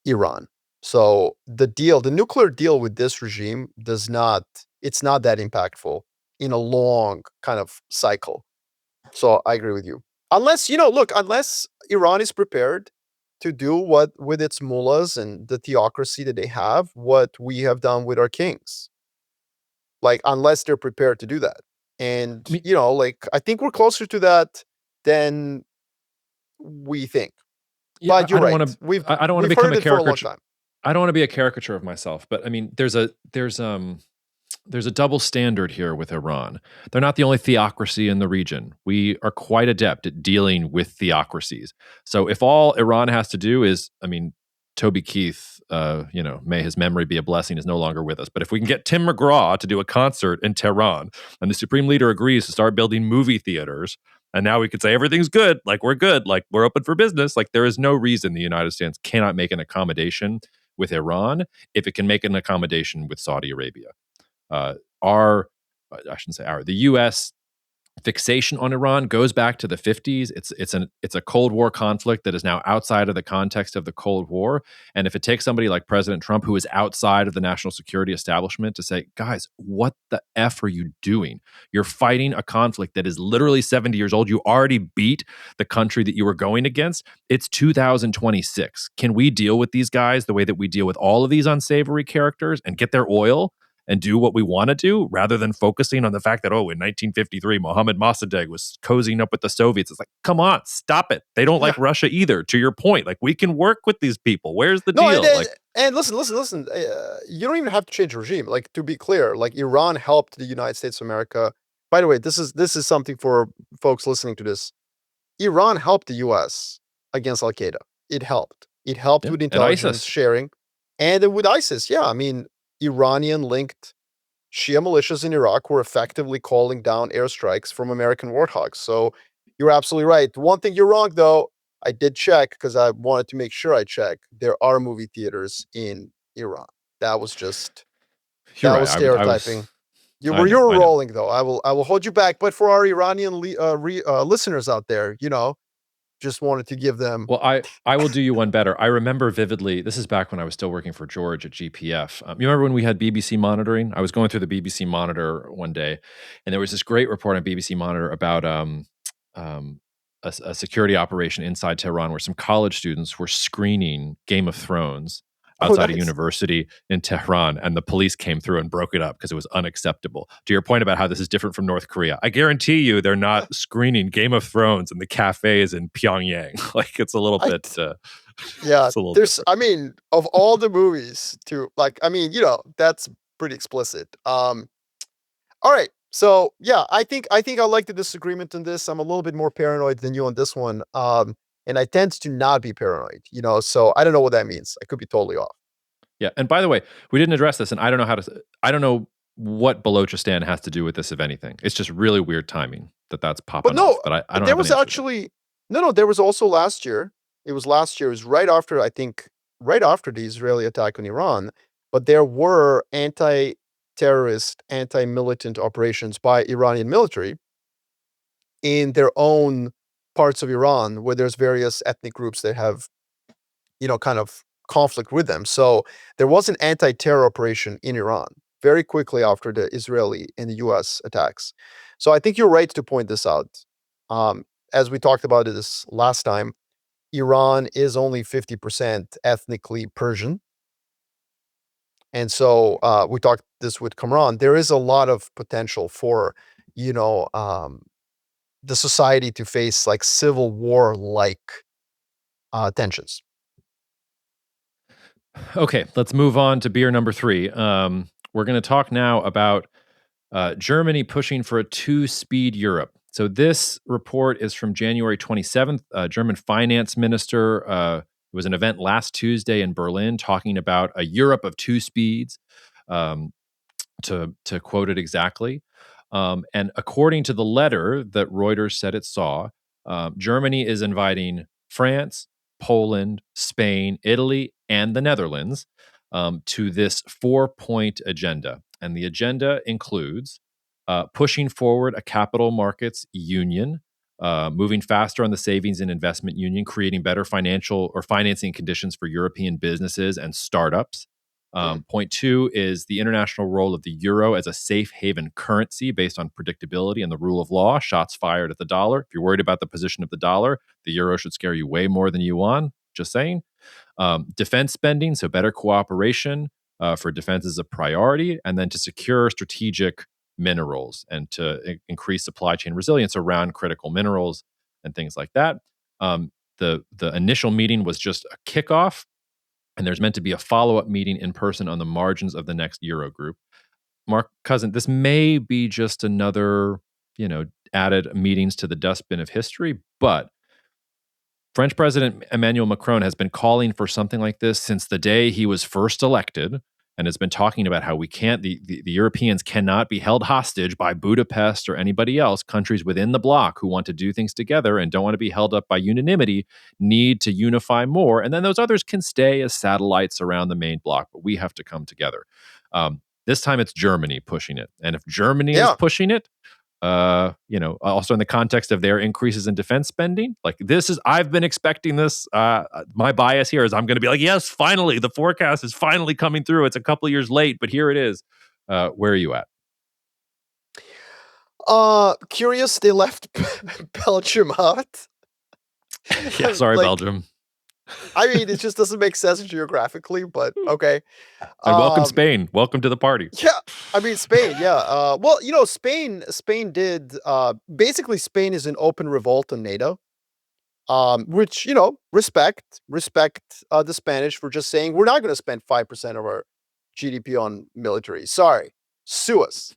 Iran. So the nuclear deal with this regime it's not that impactful in a long kind of cycle. So I agree with you. Unless, look, unless Iran is prepared to do what with its mullahs and the theocracy that they have, what we have done with our kings. Like, unless they're prepared to do that. And, I mean, like, I think we're closer to that than we think. yeah, But you're I don't right. want to. We've I don't want to we've become heard a it for a long caricature. time. I don't want to be a caricature of myself, but I mean, there's a double standard here with Iran. They're not the only theocracy in the region. We are quite adept at dealing with theocracies. So if all Iran has to do is, I mean, Toby Keith, may his memory be a blessing, is no longer with us. But if we can get Tim McGraw to do a concert in Tehran, and the supreme leader agrees to start building movie theaters, and now we could say everything's good, like we're good, like we're open for business. Like there is no reason the United States cannot make an accommodation with Iran if it can make an accommodation with Saudi Arabia. Our I shouldn't say our, the U.S. fixation on Iran goes back to the 50s. It's a Cold War conflict that is now outside of the context of the Cold War. And if it takes somebody like President Trump, who is outside of the national security establishment, to say, guys, what the F are you doing? You're fighting a conflict that is literally 70 years old. You already beat the country that you were going against. It's 2026. Can we deal with these guys the way that we deal with all of these unsavory characters and get their oil and do what we want to do, rather than focusing on the fact that, in 1953, Mohammad Mossadegh was cozying up with the Soviets? It's like, come on, stop it. They don't like Yeah. Russia either, to your point. Like, we can work with these people. Where's the No, deal? Like, and listen. You don't even have to change regime. Like, to be clear, like, Iran helped the United States of America. By the way, this is something for folks listening to this. Iran helped the US against Al Qaeda. It helped. It helped yeah, with and intelligence ISIS. sharing, and then with ISIS. Yeah, I mean, Iranian linked Shia militias in Iraq were effectively calling down airstrikes from American warthogs. So you're absolutely right. One thing you're wrong, though, I did check because I wanted to make sure I check. There are movie theaters in Iran. That was just You're that right. was I was, stereotyping. You I were know, you were I know. rolling though. I will hold you back. But for our Iranian listeners out there, just wanted to give them. Well, I will do you one better. I remember vividly. This is back when I was still working for George at GPF. You remember when we had BBC monitoring? I was going through the BBC Monitor one day, and there was this great report on BBC Monitor about um, a security operation inside Tehran where some college students were screening Game of Thrones Oh, outside a nice. university in Tehran, and the police came through and broke it up because it was unacceptable. To your point about how this is different from North Korea, I guarantee you they're not screening Game of Thrones in the cafes in Pyongyang. Like it's a little I bit, Yeah, it's a little there's different. I mean, of all the movies to like, I mean, that's pretty explicit. All right. So, yeah, I think I like the disagreement on this. I'm a little bit more paranoid than you on this one. And I tend to not be paranoid, so I don't know what that means. I could be totally off. Yeah, and by the way, we didn't address this, and I don't know how to. I don't know what Balochistan has to do with this, if anything. It's just really weird timing that that's But popping off. no, But I don't there have an was answer to that. actually no, there was also last year. It was last year. It was right after, I think, right after the Israeli attack on Iran. But there were anti-terrorist, anti-militant operations by Iranian military in their own parts of Iran, where there's various ethnic groups that have, kind of conflict with them. So there was an anti-terror operation in Iran very quickly after the Israeli and the US attacks. So I think you're right to point this out. Um, as we talked about it this last time, Iran is only 50% ethnically Persian. And so we talked this with Kamran. There is a lot of potential for, you know, um, the society to face like civil war like tensions. Okay, let's move on to beer number three. We're going to talk now about Germany pushing for a two-speed Europe. So this report is from January 27th. German finance minister. It was an event last Tuesday in Berlin talking about a Europe of two speeds. Um, to quote it exactly. And according to the letter that Reuters said it saw, Germany is inviting France, Poland, Spain, Italy, and the Netherlands to this 4-point agenda. And the agenda includes pushing forward a capital markets union, moving faster on the savings and investment union, creating better financial or financing conditions for European businesses and startups. Mm. Point two is the international role of the euro as a safe haven currency based on predictability and the rule of law. Shots fired at the dollar. If you're worried about the position of the dollar, the euro should scare you way more than yuan. Just saying. Defense spending, so better cooperation for defense is a priority, and then to secure strategic minerals and to increase supply chain resilience around critical minerals and things like that. The initial meeting was just a kickoff, and there's meant to be a follow up meeting in person on the margins of the next Eurogroup. Mark Cousin, this may be just another, added meetings to the dustbin of history, but French President Emmanuel Macron has been calling for something like this since the day he was first elected and has been talking about how we can't, the Europeans cannot be held hostage by Budapest or anybody else. Countries within the bloc who want to do things together and don't want to be held up by unanimity need to unify more. And then those others can stay as satellites around the main bloc, but we have to come together. This time it's Germany pushing it. And if Germany is Yeah. pushing it, also in the context of their increases in defense spending, like I've been expecting this. My bias here is I'm going to be like, yes, finally, the forecast is finally coming through. It's a couple years late, but here it is. Where are you at? Curious they left Belgium out. Yeah, sorry, Like, Belgium. I mean, it just doesn't make sense geographically, but okay. And welcome, Um, Spain. Welcome to the party. yeah, I mean Spain, yeah. Well, Spain did basically Spain is an open revolt on NATO. Which, respect the Spanish for just saying we're not going to spend 5% of our GDP on military. Sorry, sue us.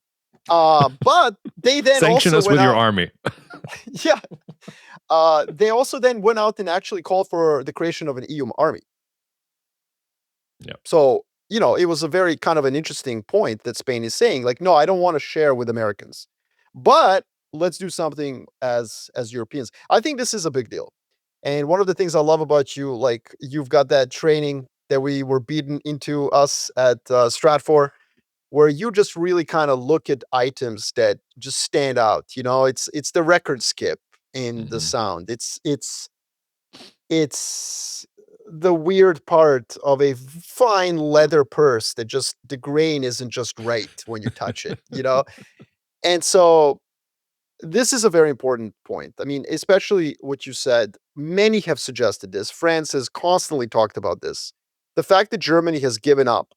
But they then Sanction also us went with your out. army. Yeah. They also then went out and actually called for the creation of an EU army. Yeah. So, it was a very kind of an interesting point that Spain is saying, like, no, I don't want to share with Americans, but let's do something as Europeans. I think this is a big deal. And one of the things I love about you, like, you've got that training that we were beaten into us at Stratfor, where you just really kind of look at items that just stand out. It's the record skip in the Mhm. sound. It's the weird part of a fine leather purse that just the grain isn't just right when you touch it. And so this is a very important point. I mean, especially what you said, many have suggested this. France has constantly talked about this. The fact that Germany has given up,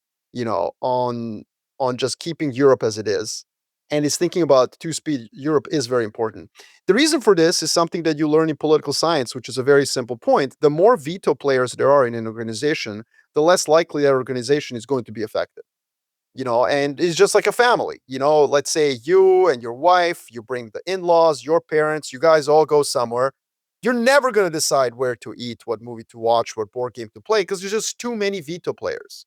on just keeping Europe as it is and is thinking about two-speed Europe is very important. The reason for this is something that you learn in political science, which is a very simple point. The more veto players there are in an organization, the less likely that organization is going to be affected. And it's just like a family. Let's say you and your wife, you bring the in-laws, your parents, you guys all go somewhere. You're never going to decide where to eat, what movie to watch, what board game to play, because there's just too many veto players.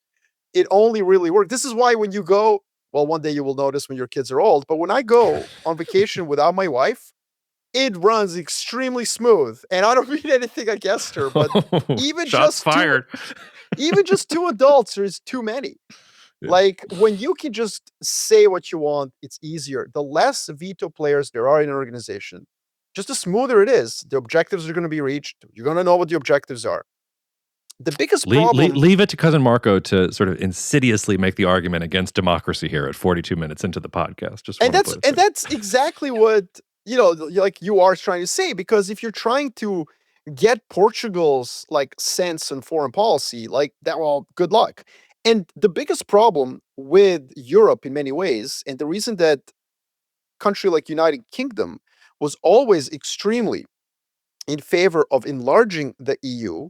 It only really works. This is why when you go, well, one day you will notice when your kids are old, but when I go on vacation without my wife, it runs extremely smooth. And I don't mean anything against her, but even Shots just two, fired. even just two adults is too many. Yeah. Like, when you can just say what you want, it's easier. The less veto players there are in an organization, just the smoother it is. The objectives are going to be reached. You're going to know what the objectives are. The biggest problem, Leave it to cousin Marco to sort of insidiously make the argument against democracy here at 42 minutes into the podcast. Just and want to that's put it and there. that's exactly what like you are trying to say. Because if you're trying to get Portugal's like sense in foreign policy, like that, well, good luck. And the biggest problem with Europe in many ways, and the reason that country like United Kingdom was always extremely in favor of enlarging the EU,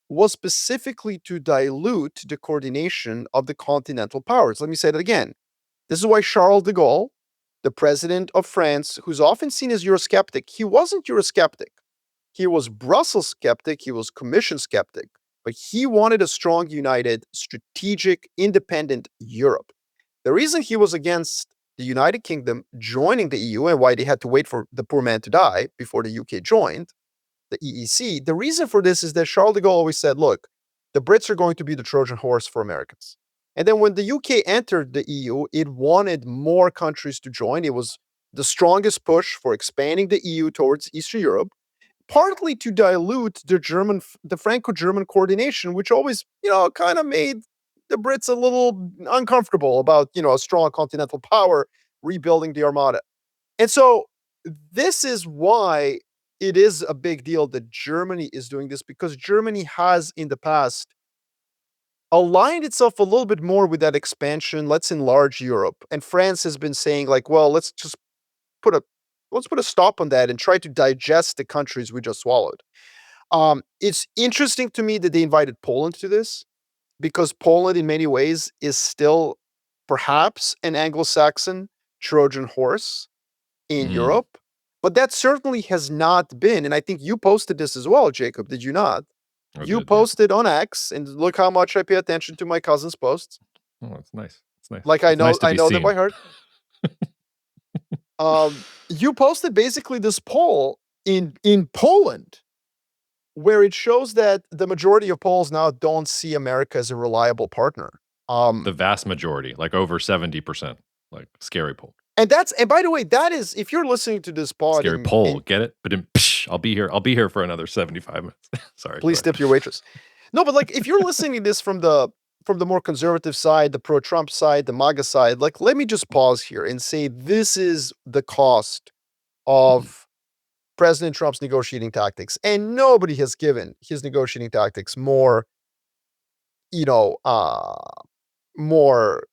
was specifically to dilute the coordination of the continental powers. Let me say that again. This is why Charles de Gaulle, the president of France, who's often seen as Eurosceptic, he wasn't Eurosceptic. He was Brussels skeptic, he was Commission skeptic, but he wanted a strong, united, strategic, independent Europe. The reason he was against the United Kingdom joining the EU and why they had to wait for the poor man to die before the UK joined the EEC, the reason for this is that Charles de Gaulle always said, look, the Brits are going to be the Trojan horse for Americans. And then when the UK entered the EU, it wanted more countries to join. It was the strongest push for expanding the EU towards Eastern Europe, partly to dilute the Franco-German coordination, which always, kind of made the Brits a little uncomfortable about, a strong continental power rebuilding the Armada. And so this is why it is a big deal that Germany is doing this because Germany has in the past aligned itself a little bit more with that expansion. Let's enlarge Europe. And France has been saying, like, well, put a let's put a stop on that and try to digest the countries we just swallowed. It's interesting to me that they invited Poland to this because Poland, in many ways, is still perhaps an Anglo-Saxon Trojan horse in Mm, Europe. But that certainly has not been, and I think you posted this as well, Jacob, did you not? I You did, yeah. posted on X, and look how much I pay attention to my cousin's posts. Oh, it's nice. It's nice. Like It's nice to I be know them by seen. heart. You posted basically this poll in Poland where it shows that the majority of Poles now don't see America as a reliable partner. The vast majority, like over 70%, like scary poll. And by the way, that is if you're listening to this pod Scary poll. and Get it? But I'll be here. I'll be here for another 75 minutes. Sorry. Go please ahead. tip your waitress. No, but like if you're listening to this from the more conservative side, the pro-Trump side, the MAGA side, like let me just pause here and say this is the cost of President Trump's negotiating tactics. And nobody has given his negotiating tactics more, you know, more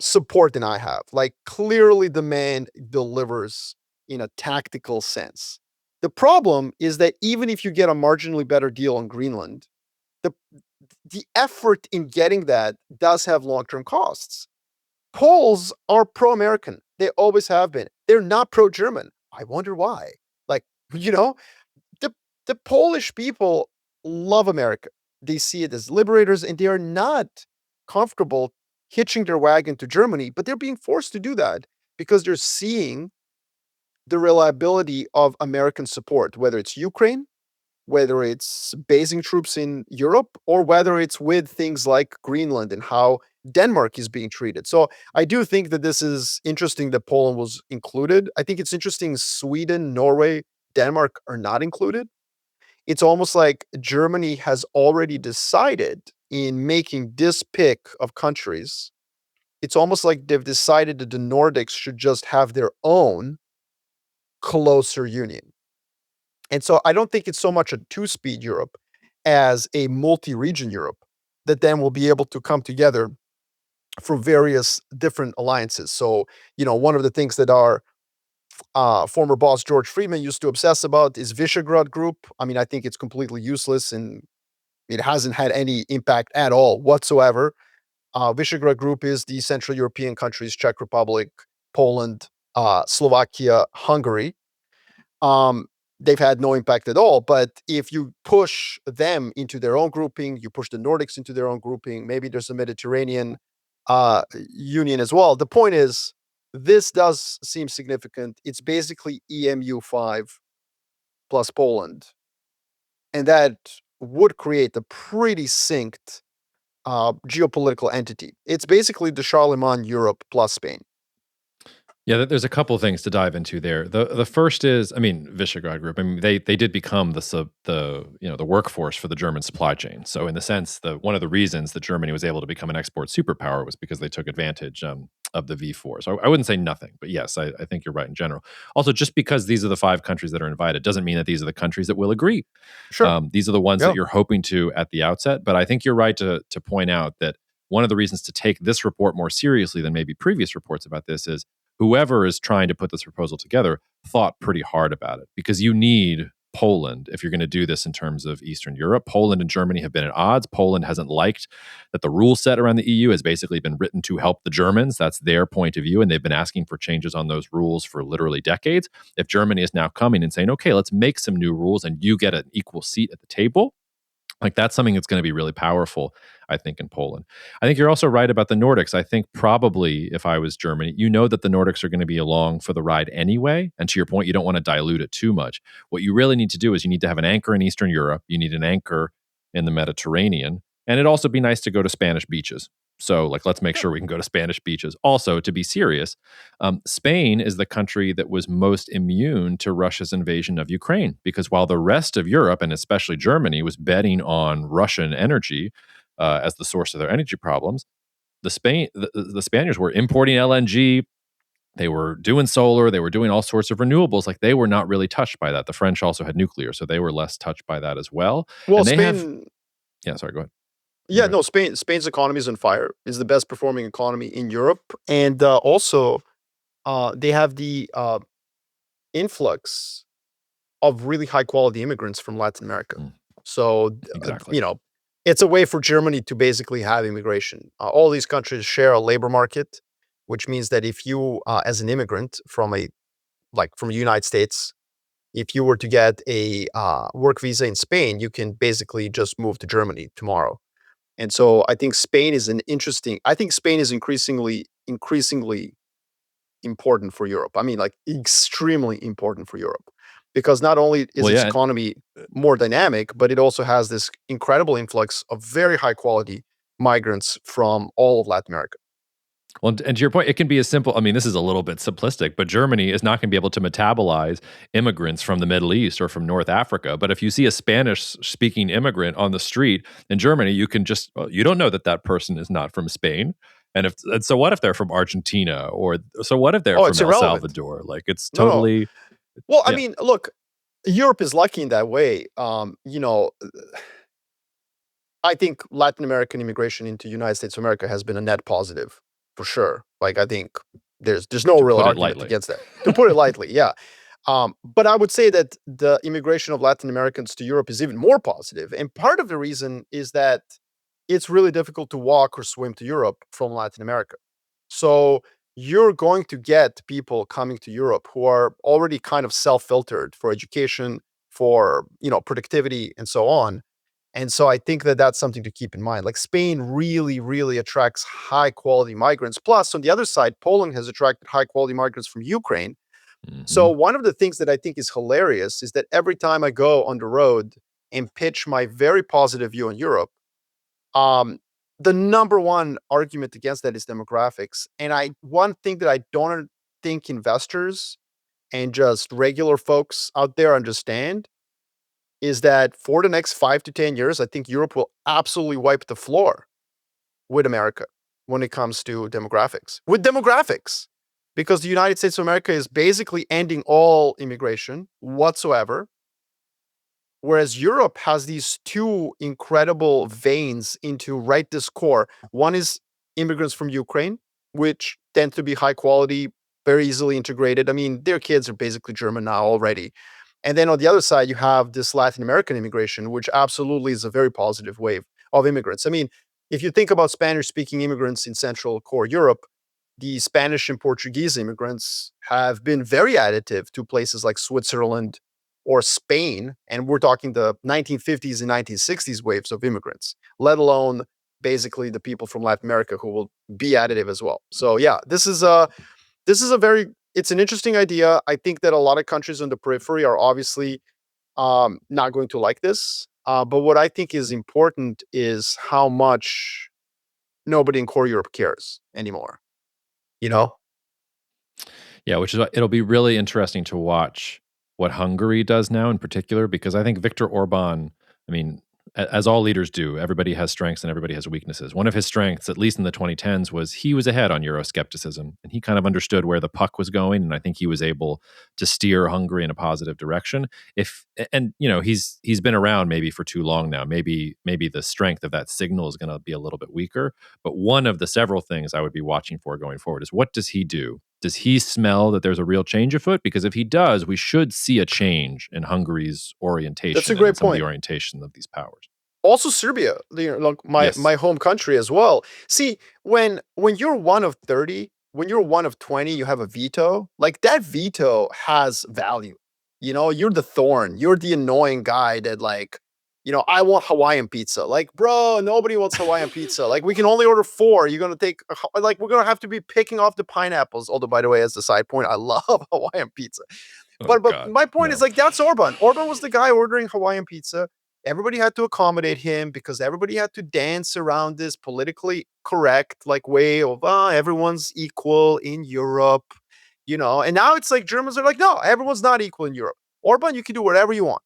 support than I have. Like clearly the man delivers in a tactical sense. The problem is that even if you get a marginally better deal on Greenland, the the effort in getting that does have long-term costs. Poles are pro-American. They always have been. They're not pro-German. I wonder why. Like, you know, the the Polish people love America. They see it as liberators, and they are not comfortable hitching their wagon to Germany, but they're being forced to do that because they're seeing the reliability of American support, whether it's Ukraine, whether it's basing troops in Europe, or whether it's with things like Greenland and how Denmark is being treated. So I do think that this is interesting that Poland was included. I think it's interesting Sweden, Norway, Denmark are not included. It's almost like Germany has already decided in making this pick of countries. It's almost like they've decided that the Nordics should just have their own closer union. And so I don't think it's so much a two-speed Europe as a multi-region Europe that then will be able to come together for various different alliances. So, one of the things that our former boss George Friedman used to obsess about is Visegrad Group. I mean, I think it's completely useless and it hasn't had any impact at all whatsoever. Visegrad Group is the Central European countries, Czech Republic, Poland, Slovakia, Hungary. Um, they've had no impact at all. But if you push them into their own grouping, you push the Nordics into their own grouping, maybe there's a Mediterranean union as well. The point is, this does seem significant. It's basically EMU5 plus Poland. And that would create a pretty synced geopolitical entity. It's basically the Charlemagne Europe plus Spain. Yeah, there's a couple of things to dive into there. The first is, I mean, Visegrad Group. I mean, they did become the workforce for the German supply chain. So in the sense, one of the reasons that Germany was able to become an export superpower was because they took advantage of the V4. So I wouldn't say nothing, but yes, I think you're right in general. Also, just because these are the 5 countries that are invited doesn't mean that these are the countries that will agree. Sure. These are the ones that Yeah. you're hoping to at the outset. But I think you're right to point out that one of the reasons to take this report more seriously than maybe previous reports about this is whoever is trying to put this proposal together thought pretty hard about it, because you need Poland if you're going to do this in terms of Eastern Europe. Poland and Germany have been at odds. Poland hasn't liked that the rule set around the EU has basically been written to help the Germans. That's their point of view, and they've been asking for changes on those rules for literally decades. If Germany is now coming and saying, okay, let's make some new rules and you get an equal seat at the table, like that's something that's going to be really powerful, I think, in Poland. I think you're also right about the Nordics. I think probably if I was Germany, that the Nordics are going to be along for the ride anyway. And to your point, you don't want to dilute it too much. What you really need to do is you need to have an anchor in Eastern Europe. You need an anchor in the Mediterranean. And it'd also be nice to go to Spanish beaches. So, like, let's make sure we can go to Spanish beaches. Also, to be serious, Spain is the country that was most immune to Russia's invasion of Ukraine, because while the rest of Europe, and especially Germany, was betting on Russian energy as the source of their energy problems, the Spaniards were importing LNG. they were doing solar, they were doing all sorts of renewables. Like they were not really touched by that. The French also had nuclear, so they were less touched by that as well. Well, And they have, Spain, yeah, sorry, go ahead. You yeah, go ahead. no, Spain's economy is on fire. Is the best performing economy in Europe, and also they have the influx of really high quality immigrants from Latin America. Mm, So, exactly. it's a way for Germany to basically have immigration. All these countries share a labor market, which means that if you, as an immigrant from the United States, if you were to get a work visa in Spain, you can basically just move to Germany tomorrow. And so I think Spain is an interesting. I think Spain is increasingly important for Europe. I mean, like extremely important for Europe because not only is Well, its yeah. economy more dynamic, but it also has this incredible influx of very high quality migrants from all of Latin America. Well, and to your point, it can be as simple. I mean, this is a little bit simplistic, but Germany is not going to be able to metabolize immigrants from the Middle East or from North Africa. But if you see a Spanish speaking immigrant on the street in Germany, you can just, well, you don't know that that person is not from Spain. And so what if they're from Argentina, or so what if they're Oh, from it's El irrelevant. Salvador? Like it's No, no. totally, Well, I yeah. mean, look, Europe is lucky in that way. I think Latin American immigration into United States of America has been a net positive for sure. Like I think there's no To real put it argument lightly. against that. To put it lightly, yeah. But I would say that the immigration of Latin Americans to Europe is even more positive. And part of the reason is that it's really difficult to walk or swim to Europe from Latin America. So you're going to get people coming to Europe who are already kind of self-filtered for education, for, productivity and so on. And so I think that that's something to keep in mind. Like Spain really, really attracts high quality migrants. Plus, on the other side, Poland has attracted high quality migrants from Ukraine. So Hmm. one of the things that I think is hilarious is that every time I go on the road and pitch my very positive view on Europe, um, the number one argument against that is demographics. And one thing that I don't think investors and just regular folks out there understand is that for the next 5 to 10 years, I think Europe will absolutely wipe the floor with America when it comes to demographics. With demographics, because the United States of America is basically ending all immigration whatsoever. Whereas Europe has these two incredible veins into right this core. One is immigrants from Ukraine, which tend to be high quality, very easily integrated. I mean, their kids are basically German now already. And then on the other side, you have this Latin American immigration, which absolutely is a very positive wave of immigrants. I mean, if you think about Spanish speaking immigrants in Central Core Europe, the Spanish and Portuguese immigrants have been very additive to places like Switzerland or Spain. And we're talking the 1950s and 1960s waves of immigrants, let alone basically the people from Latin America who will be additive as well. So yeah, this is a very it's an interesting idea. I think that a lot of countries on the periphery are obviously not going to like this. But what I think is important is how much nobody in core Europe cares anymore. You know? Yeah, which is it'll be really interesting to watch what Hungary does now in particular, because I think Viktor Orban, I mean, as all leaders do, everybody has strengths and everybody has weaknesses. One of his strengths, at least in the 2010s, was he was ahead on Euroscepticism and he kind of understood where the puck was going. And I think he was able to steer Hungary in a positive direction. If and he's been around maybe for too long now. Maybe the strength of that signal is going to be a little bit weaker. But one of the several things I would be watching for going forward is, what does he do? Does he smell that there's a real change afoot? Because if he does, we should see a change in Hungary's That's a orientation and in great some of the point. orientation of these powers. Also Serbia, like my Yes. my home country as well. See, when you're one of 30, when you're one of 20, you have a veto. Like that veto has value. You're the thorn. You're the annoying guy that I want Hawaiian pizza. Like, bro, nobody wants Hawaiian pizza. Like, we can only order four. You're gonna take like we're gonna have to be picking off the pineapples. Although, by the way, as a side point, I love Hawaiian pizza. Oh But God, my point is no. like that's Orban. Orban was the guy ordering Hawaiian pizza. Everybody had to accommodate him because everybody had to dance around this politically correct like way of everyone's equal in Europe. And now it's like Germans are like, no, everyone's not equal in Europe. Orban, you can do whatever you want.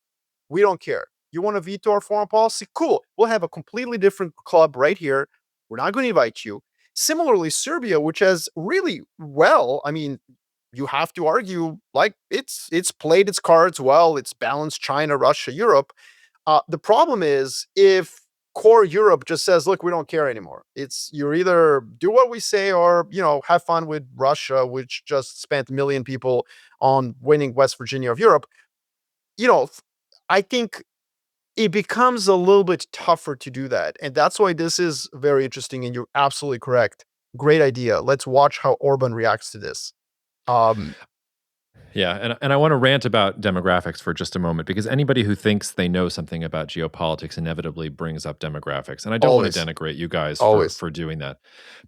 We don't care. You want to veto our foreign policy? Cool. We'll have a completely different club right here. We're not going to invite you. Similarly, Serbia, which has really I mean, you have to argue like it's played its cards well. It's balanced China, Russia, Europe. The problem is if core Europe just says, "Look, we don't care anymore." It's you're either do what we say or have fun with Russia, which just spent 1 million people on winning West Virginia of Europe. You know, I think it becomes a little bit tougher to do that, and that's why this is very interesting. And you're absolutely correct. Great idea. Let's watch how Orban reacts to this. Um, Yeah, and I want to rant about demographics for just a moment because anybody who thinks they know something about geopolitics inevitably brings up demographics, and I don't want to always, denigrate you guys for always. doing that.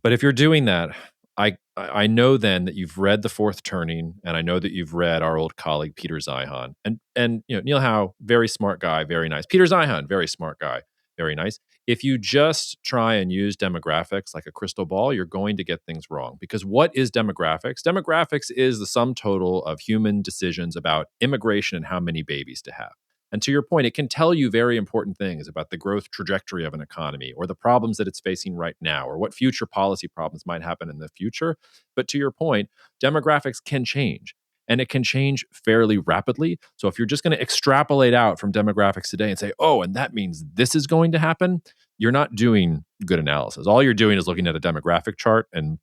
But if you're doing that, I know then that you've read The Fourth Turning, and I know that you've read our old colleague Peter Zeihan, and Neil Howe, very smart guy, very nice. Peter Zeihan, very smart guy, very nice. If you just try and use demographics like a crystal ball, you're going to get things wrong. Because what is demographics? Demographics is the sum total of human decisions about immigration and how many babies to have. And to your point, it can tell you very important things about the growth trajectory of an economy or the problems that it's facing right now or what future policy problems might happen in the future. But to your point, demographics can change and it can change fairly rapidly. So if you're just going to extrapolate out from demographics today and say, oh, and that means this is going to happen, you're not doing good analysis. All you're doing is looking at a demographic chart and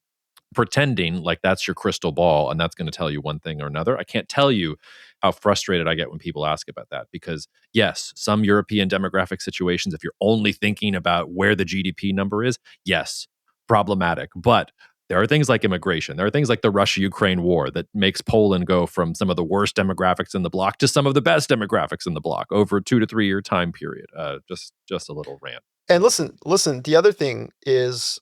pretending like that's your crystal ball and that's going to tell you one thing or another. I can't tell you how frustrated I get when people ask about that because, yes, some European demographic situations, if you're only thinking about where the GDP number is, yes, problematic. But there are things like immigration. There are things like the Russia-Ukraine war that makes Poland go from some of the worst demographics in the bloc to some of the best demographics in the bloc over a 2 to 3 year time period. Just a little rant. And listen. The other thing is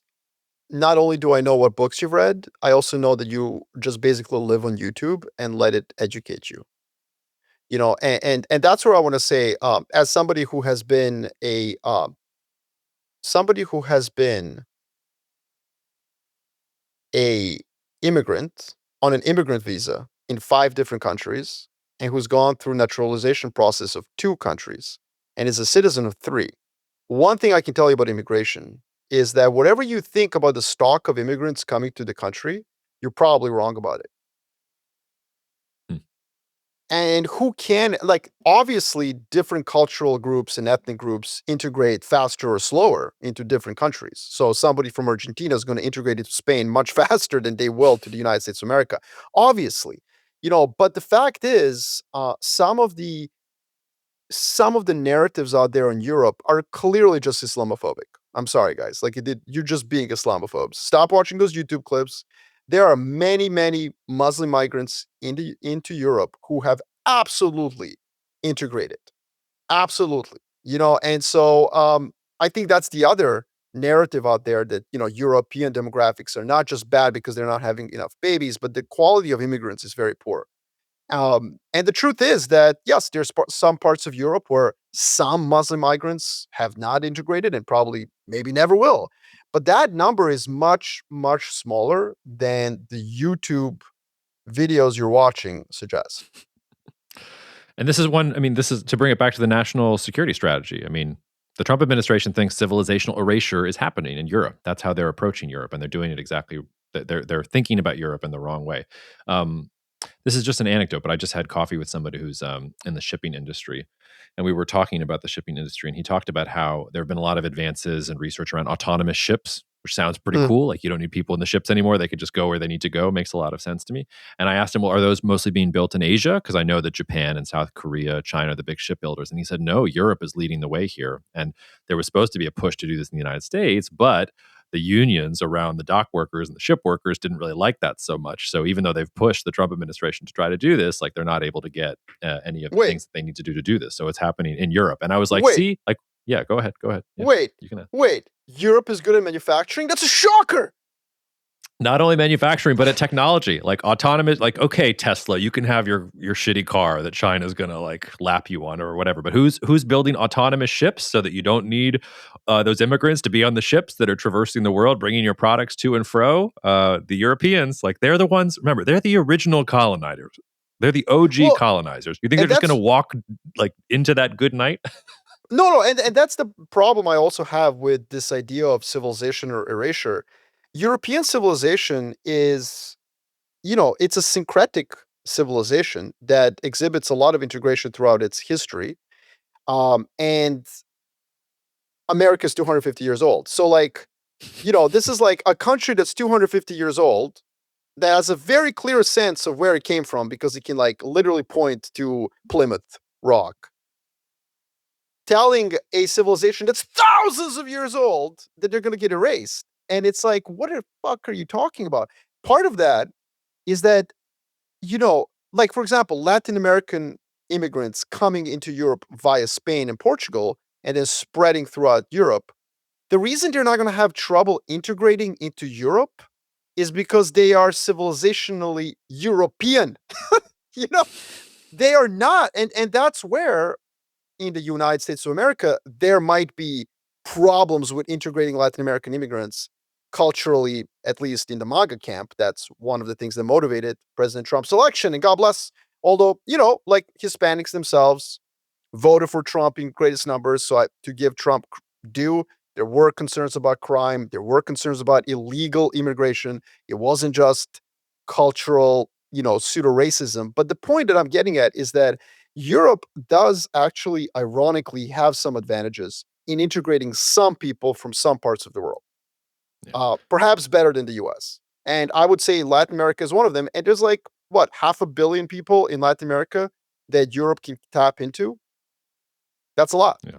not only do I know what books you've read, I also know that you just basically live on YouTube and let it educate you. And that's where I want to say, as somebody who has been a immigrant on an immigrant visa in 5 different countries and who's gone through naturalization process of 2 countries and is a citizen of 3. One thing I can tell you about immigration is that whatever you think about the stock of immigrants coming to the country, you're probably wrong about it. Hmm. And who can, like, obviously, different cultural groups and ethnic groups integrate faster or slower into different countries. So somebody from Argentina is going to integrate into Spain much faster than they will to the United States of America. Obviously, but the fact is, some of the narratives out there in Europe are clearly just Islamophobic. I'm sorry, guys. Like you're just being Islamophobes. Stop watching those YouTube clips. There are many, many Muslim migrants into Europe who have absolutely integrated. Absolutely. And so I think that's the other narrative out there that, European demographics are not just bad because they're not having enough babies, but the quality of immigrants is very poor. And the truth is that, yes, there's some parts of Europe where some Muslim migrants have not integrated and probably maybe never will. But that number is much, much smaller than the YouTube videos you're watching suggest. And this is one, I mean, this is to bring it back to the national security strategy. I mean, the Trump administration thinks civilizational erasure is happening in Europe. That's how they're approaching Europe, and they're doing it exactly. They're thinking about Europe in the wrong way. Um, this is just an anecdote, but I just had coffee with somebody who's in the shipping industry, and we were talking about the shipping industry, and he talked about how there have been a lot of advances and research around autonomous ships, which sounds pretty Mm. cool. Like you don't need people in the ships anymore; they could just go where they need to go. Makes a lot of sense to me. And I asked him, well, are those mostly being built in Asia? Because I know that Japan and South Korea, China are the big shipbuilders. And he said, no, Europe is leading the way here. And there was supposed to be a push to do this in the United States, but the unions around the dock workers and the ship workers didn't really like that so much. So even though they've pushed the Trump administration to try to do this, like they're not able to get any of the Wait, things that they need to do this. So it's happening in Europe. And I was like, wait, see, like, yeah, go ahead, go ahead. Yeah, wait, you can. wait. Europe is good at manufacturing? That's a shocker. Not only manufacturing, but at technology, like autonomous. Like, okay, Tesla, you can have your shitty car that China's gonna like lap you on or whatever. But who's building autonomous ships so that you don't need those immigrants to be on the ships that are traversing the world, bringing your products to and fro? The Europeans, like they're the ones. Remember, they're the original colonizers. They're the OG Well, colonizers. You think they're and just gonna that's walk like into that good night? no, and that's the problem I also have with this idea of civilization or erasure. European civilization is it's a syncretic civilization that exhibits a lot of integration throughout its history. And America's 250 years old. So, like, this is like a country that's 250 years old that has a very clear sense of where it came from because it can, like, literally point to Plymouth Rock, telling a civilization that's thousands of years old that they're going to get erased. And it's like, what the fuck are you talking about? Part of that is that, like, for example, Latin American immigrants coming into Europe via Spain and Portugal and then spreading throughout Europe. The reason they're not going to have trouble integrating into Europe is because they are civilizationally European. you know, they are not. And that's where in the United States of America, there might be problems with integrating Latin American immigrants culturally, at least in the MAGA camp. That's one of the things that motivated President Trump's election. And God bless, although, like Hispanics themselves voted for Trump in greatest numbers. So to give Trump due, there were concerns about crime. There were concerns about illegal immigration. It wasn't just cultural, pseudo racism. But the point that I'm getting at is that Europe does actually, ironically, have some advantages in integrating some people from some parts of the world, Yeah. perhaps better than the US. And I would say Latin America is one of them. And there's like, what, 500 million people in Latin America that Europe can tap into? That's a lot. Yeah.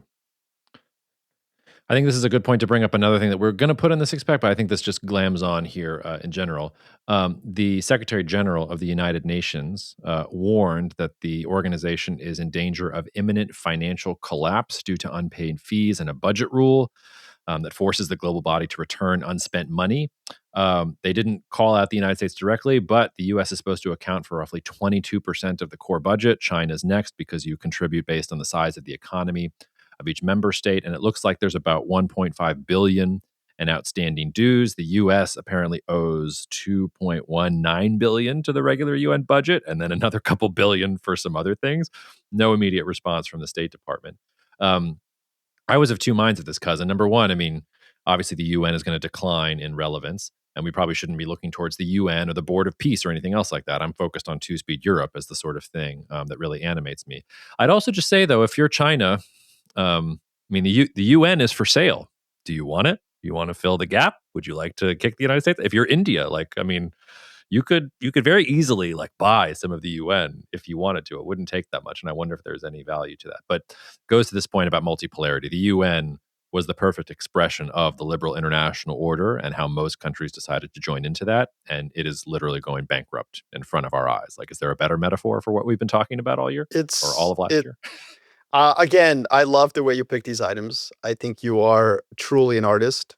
I think this is a good point to bring up another thing that we're going to put in the six pack, but I think this just glams on here in general. The Secretary General of the United Nations warned that the organization is in danger of imminent financial collapse due to unpaid fees and a budget rule that forces the global body to return unspent money. They didn't call out the United States directly, but the US is supposed to account for roughly 22% of the core budget. China's next because you contribute based on the size of the economy of each member state. And it looks like there's about 1.5 billion in outstanding dues. The US apparently owes 2.19 billion to the regular UN budget, and then another couple billion for some other things. No immediate response from the State Department. I was of two minds of this, cousin. Number one, I mean, obviously the UN is going to decline in relevance, and we probably shouldn't be looking towards the UN or the Board of Peace or anything else like that. I'm focused on two-speed Europe as the sort of thing that really animates me. I'd also just say, though, if you're China, I mean, the UN is for sale. Do you want it? Do you want to fill the gap? Would you like to kick the United States? If you're India, like, I mean, you could very easily like buy some of the UN if you wanted to. It wouldn't take that much, and I wonder if there's any value to that. But goes to this point about multipolarity. The UN was the perfect expression of the liberal international order and how most countries decided to join into that, and it is literally going bankrupt in front of our eyes. Like, is there a better metaphor for what we've been talking about all year or all It's of last it year? again, I love the way you pick these items. I think you are truly an artist,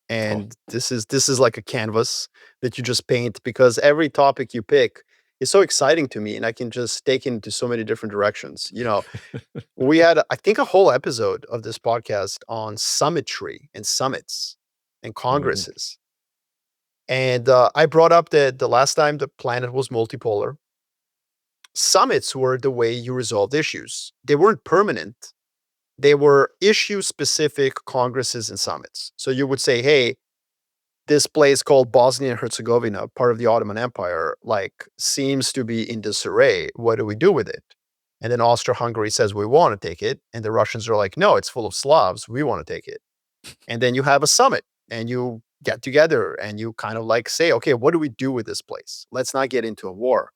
Oh, and this is like a canvas that you just paint because every topic you pick is so exciting to me, and I can just take it into so many different directions. We had, I think, a whole episode of this podcast on summitry and summits and ooh, congresses. And I brought up that the last time the planet was multipolar, summits were the way you resolved issues. They weren't permanent, they were issue specific congresses and summits. So you would say, hey, this place called Bosnia and Herzegovina, part of the Ottoman Empire, like seems to be in disarray. What do we do with it? And then Austria-Hungary says we want to take it, and the Russians are like, no, it's full of Slavs. We want to take it. And then you have a summit, and you get together, and you kind of like say, okay, what do we do with this place? Let's not get into a war.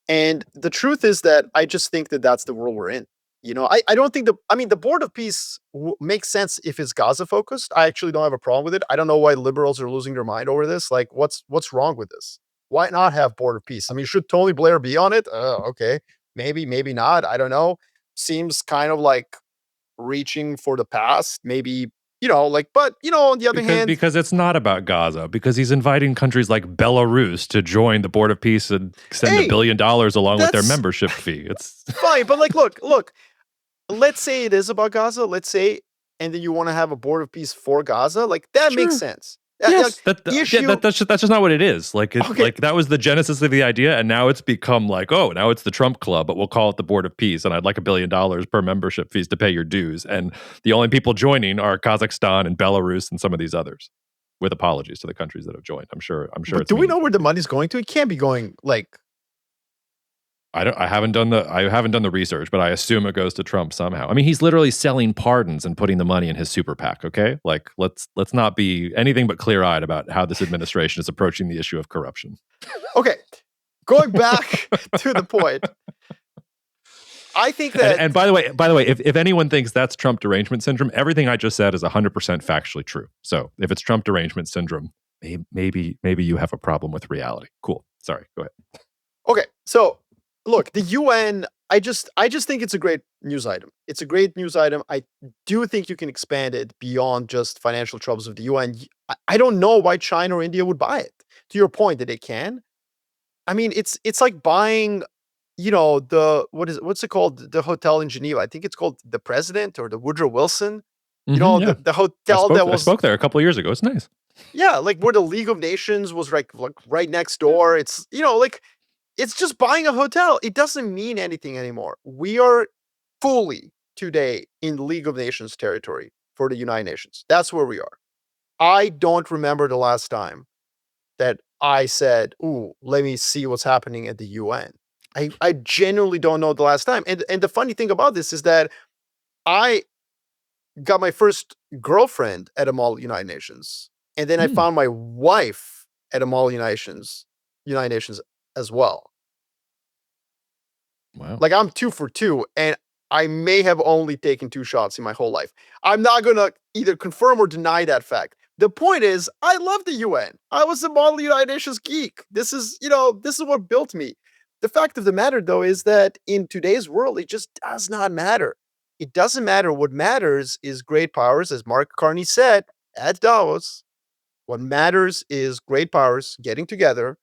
And the truth is that I just think that that's the world we're in. I don't think the Board of Peace makes sense if it's Gaza focused. I actually don't have a problem with it. I don't know why liberals are losing their mind over this. Like, what's wrong with this? Why not have Board of Peace? I mean, should Tony Blair be on it? Okay, maybe not. I don't know. Seems kind of like reaching for the past. Maybe like, but on the other because hand, because it's not about Gaza. Because he's inviting countries like Belarus to join the Board of Peace and send $1 hey, billion along with their that's membership fee. It's fine. But like, look. Let's say it is about Gaza. Let's say, and then you want to have a Board of Peace for Gaza. Like that makes sure. sense. Like, Yes, issue. that's just not what it is. Like Okay, that was the genesis of the idea, and now it's become like, oh, now it's the Trump Club, but we'll call it the Board of Peace, and I'd like $1 billion per membership fees to pay your dues, and the only people joining are Kazakhstan and Belarus and some of these others, with apologies to the countries that have joined. I'm sure But it's do we know meaningful. where the money's going to? It can't be going like I haven't done the research, but I assume it goes to Trump somehow. I mean, he's literally selling pardons and putting the money in his super PAC, okay? Like let's not be anything but clear-eyed about how this administration is approaching the issue of corruption. okay. Going back to the point. I think that And by the way, if anyone thinks that's Trump derangement syndrome, everything I just said is 100% factually true. So if it's Trump derangement syndrome, maybe you have a problem with reality. Cool. Sorry. Go ahead. okay, so look, the UN, I just think it's a great news item. It's a great news item. I do think you can expand it beyond just financial troubles of the UN. I don't know why China or India would buy it. To your point that they can. I mean, it's like buying, what's it called? The hotel in Geneva. I think it's called the President or the Woodrow Wilson. Yeah. The hotel that I was spoke there a couple of years ago. It's nice. yeah, like where the League of Nations was like right next door. It's like it's just buying a hotel. It doesn't mean anything anymore. We are fully today in League of Nations territory for the United Nations. That's where we are. I don't remember the last time that I said, "Ooh, let me see what's happening at the UN." I genuinely don't know the last time. And the funny thing about this is that I got my first girlfriend at a mall United Nations, and then I Hmm. found my wife at a mall United Nations as well. Wow. Like I'm 2 for 2, and I may have only taken 2 shots in my whole life. I'm not gonna either confirm or deny that fact. The point is, I love the UN. I was a model United Nations geek. This is what built me. The fact of the matter, though, is that in today's world, it just does not matter. It doesn't matter. What matters is great powers, as Mark Carney said at Davos. What matters is great powers getting together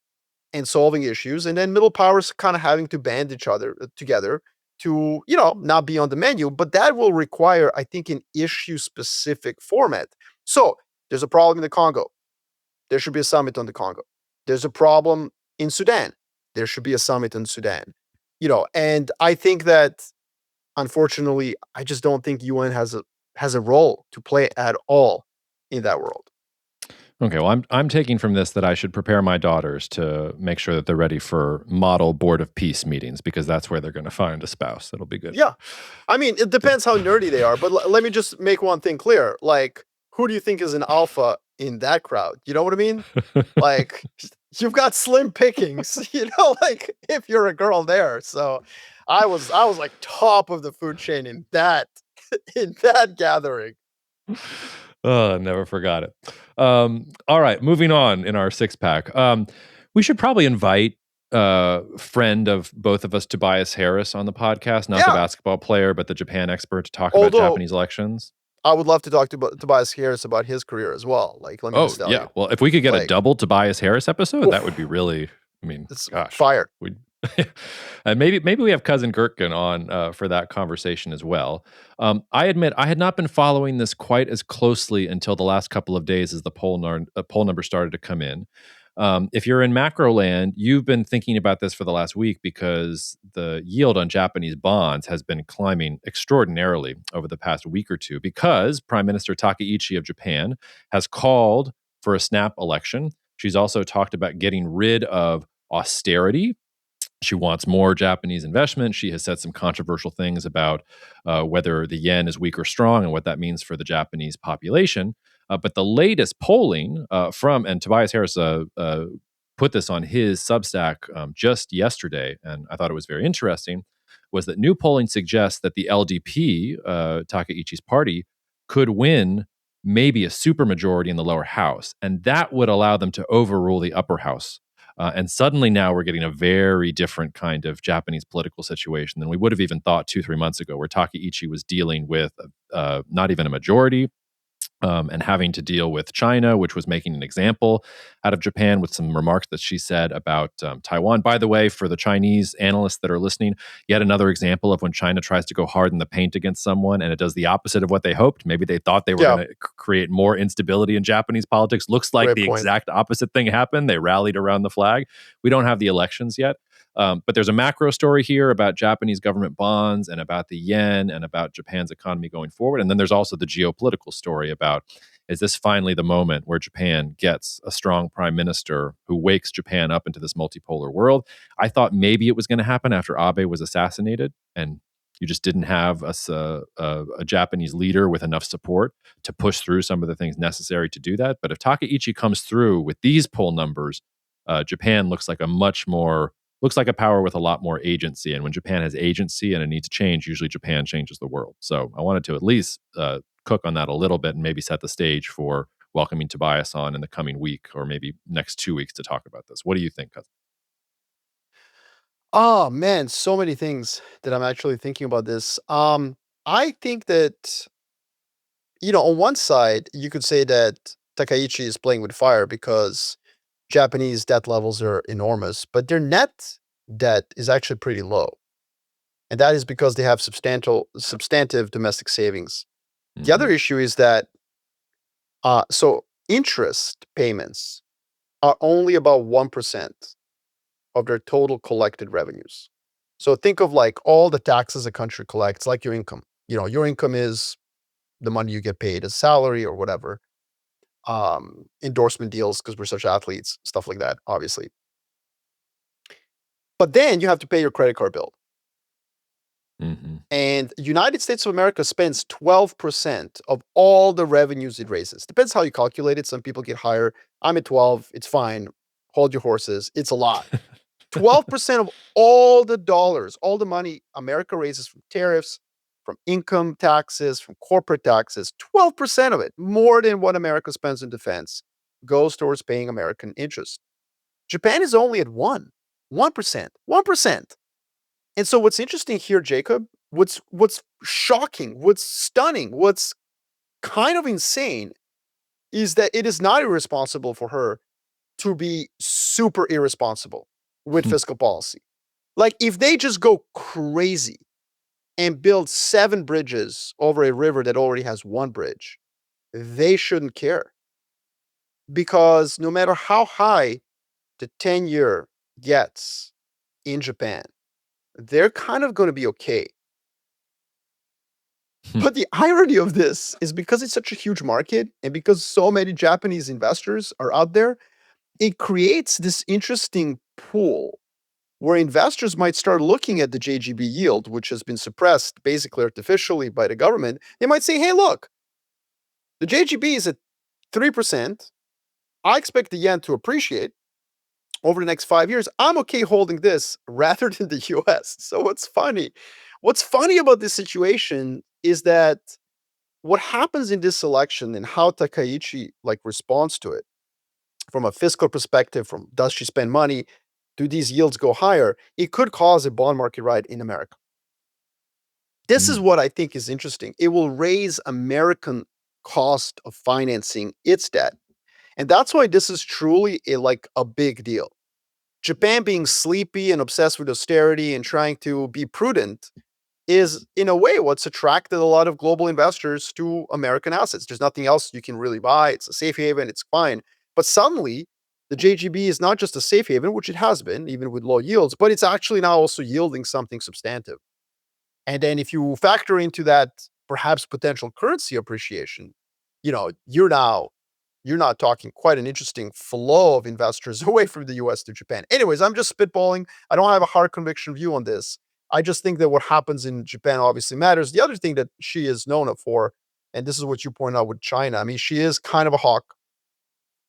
and solving issues, and then middle powers kind of having to band each other together to, not be on the menu. But that will require, I think, an issue specific format. So there's a problem in the Congo. There should be a summit on the Congo. There's a problem in Sudan. There should be a summit in Sudan. And I think that unfortunately, I just don't think UN has a role to play at all in that world. Okay, well, I'm taking from this that I should prepare my daughters to make sure that they're ready for model board of peace meetings because that's where they're going to find a spouse. That'll be good. Yeah. I mean, it depends how nerdy they are, but let me just make one thing clear. Like, who do you think is an alpha in that crowd? You know what I mean? Like, you've got slim pickings, like if you're a girl there. So I was like top of the food chain in that in that gathering. Oh, never forgot it. All right, moving on in our six pack. We should probably invite friend of both of us, Tobias Harris, on the podcast. Not the Yeah. basketball player, but the Japan expert, to talk about Although Japanese elections. I would love to talk to Tobias Harris about his career as well. Like, let me Oh just tell yeah. you, Well, if we could get a like, double Tobias Harris episode, that would oof, be really. I mean, it's gosh, fire. we. And maybe we have cousin Gherkin on for that conversation as well. I admit I had not been following this quite as closely until the last couple of days as the poll number started to come in. If you're in macro land, you've been thinking about this for the last week because the yield on Japanese bonds has been climbing extraordinarily over the past week or two because Prime Minister Takaichi of Japan has called for a snap election. She's also talked about getting rid of austerity. She wants more Japanese investment. She has said some controversial things about whether the yen is weak or strong and what that means for the Japanese population. But the latest polling and Tobias Harris put this on his Substack just yesterday, and I thought it was very interesting, was that new polling suggests that the LDP, Takaichi's party, could win maybe a supermajority in the lower house, and that would allow them to overrule the upper house. And suddenly now we're getting a very different kind of Japanese political situation than we would have even thought 2-3 months ago, where Takaichi was dealing with not even a majority, and having to deal with China, which was making an example out of Japan with some remarks that she said about Taiwan. By the way, for the Chinese analysts that are listening, yet another example of when China tries to go hard in the paint against someone and it does the opposite of what they hoped. Maybe they thought they were Yeah, going to create more instability in Japanese politics. Looks like great the point. exact opposite thing happened. They rallied around the flag. We don't have the elections yet. But there's a macro story here about Japanese government bonds and about the yen and about Japan's economy going forward. And then there's also the geopolitical story about Is this finally the moment where Japan gets a strong prime minister who wakes Japan up into this multipolar world? I thought maybe it was going to happen after Abe was assassinated, and you just didn't have a Japanese leader with enough support to push through some of the things necessary to do that. But if Takaichi comes through with these poll numbers, Japan looks like a power with a lot more agency. And when Japan has agency and a need to change, usually Japan changes the world. So I wanted to at least cook on that a little bit and maybe set the stage for welcoming Tobias on in the coming week or maybe next 2 weeks to talk about this. What do you think, cousin? Oh man, so many things that I'm actually thinking about this. I think that, on one side, you could say that Takaichi is playing with fire because Japanese debt levels are enormous, but their net debt is actually pretty low. And that is because they have substantive domestic savings. The Mm-hmm. other issue is that so interest payments are only about 1% of their total collected revenues. So think of like all the taxes a country collects, like your income. Your income is the money you get paid as salary or whatever. Endorsement deals because we're such athletes, stuff like that, obviously. But then you have to pay your credit card bill. Mm-hmm. And United States of America spends 12% of all the revenues it raises. Depends how you calculate it. Some people get higher. I'm at 12. It's fine. Hold your horses. It's a lot. 12% of all the dollars, all the money America raises from tariffs, from income taxes, from corporate taxes, 12% of it, more than what America spends in defense, goes towards paying American interest. Japan is only at 1%, 1%. And so what's interesting here, Jacob, what's shocking, what's stunning, what's kind of insane is that it is not irresponsible for her to be super irresponsible with fiscal policy. Like if they just go crazy and build 7 bridges over a river that already has 1 bridge, they shouldn't care. Because no matter how high the 10-year gets in Japan, they're kind of going to be okay. But the irony of this is because it's such a huge market and because so many Japanese investors are out there, it creates this interesting pool where investors might start looking at the JGB yield, which has been suppressed basically artificially by the government. They might say, hey, look, the JGB is at 3%. I expect the yen to appreciate over the next 5 years. I'm okay holding this rather than the US. So what's funny about this situation is that what happens in this election and how Takaichi responds to it from a fiscal perspective, from does she spend money, do these yields go higher, it could cause a bond market ride in America. This is Mm. what I think is interesting. It will raise American cost of financing its debt. And that's why this is truly a big deal. Japan being sleepy and obsessed with austerity and trying to be prudent is in a way what's attracted a lot of global investors to American assets. There's nothing else you can really buy. It's a safe haven, it's fine. But suddenly, the JGB is not just a safe haven, which it has been, even with low yields, but it's actually now also yielding something substantive. And then if you factor into that perhaps potential currency appreciation, you're not talking quite an interesting flow of investors away from the US to Japan. Anyways, I'm just spitballing. I don't have a hard conviction view on this. I just think that what happens in Japan obviously matters. The other thing that she is known for, and this is what you point out with China, I mean, she is kind of a hawk,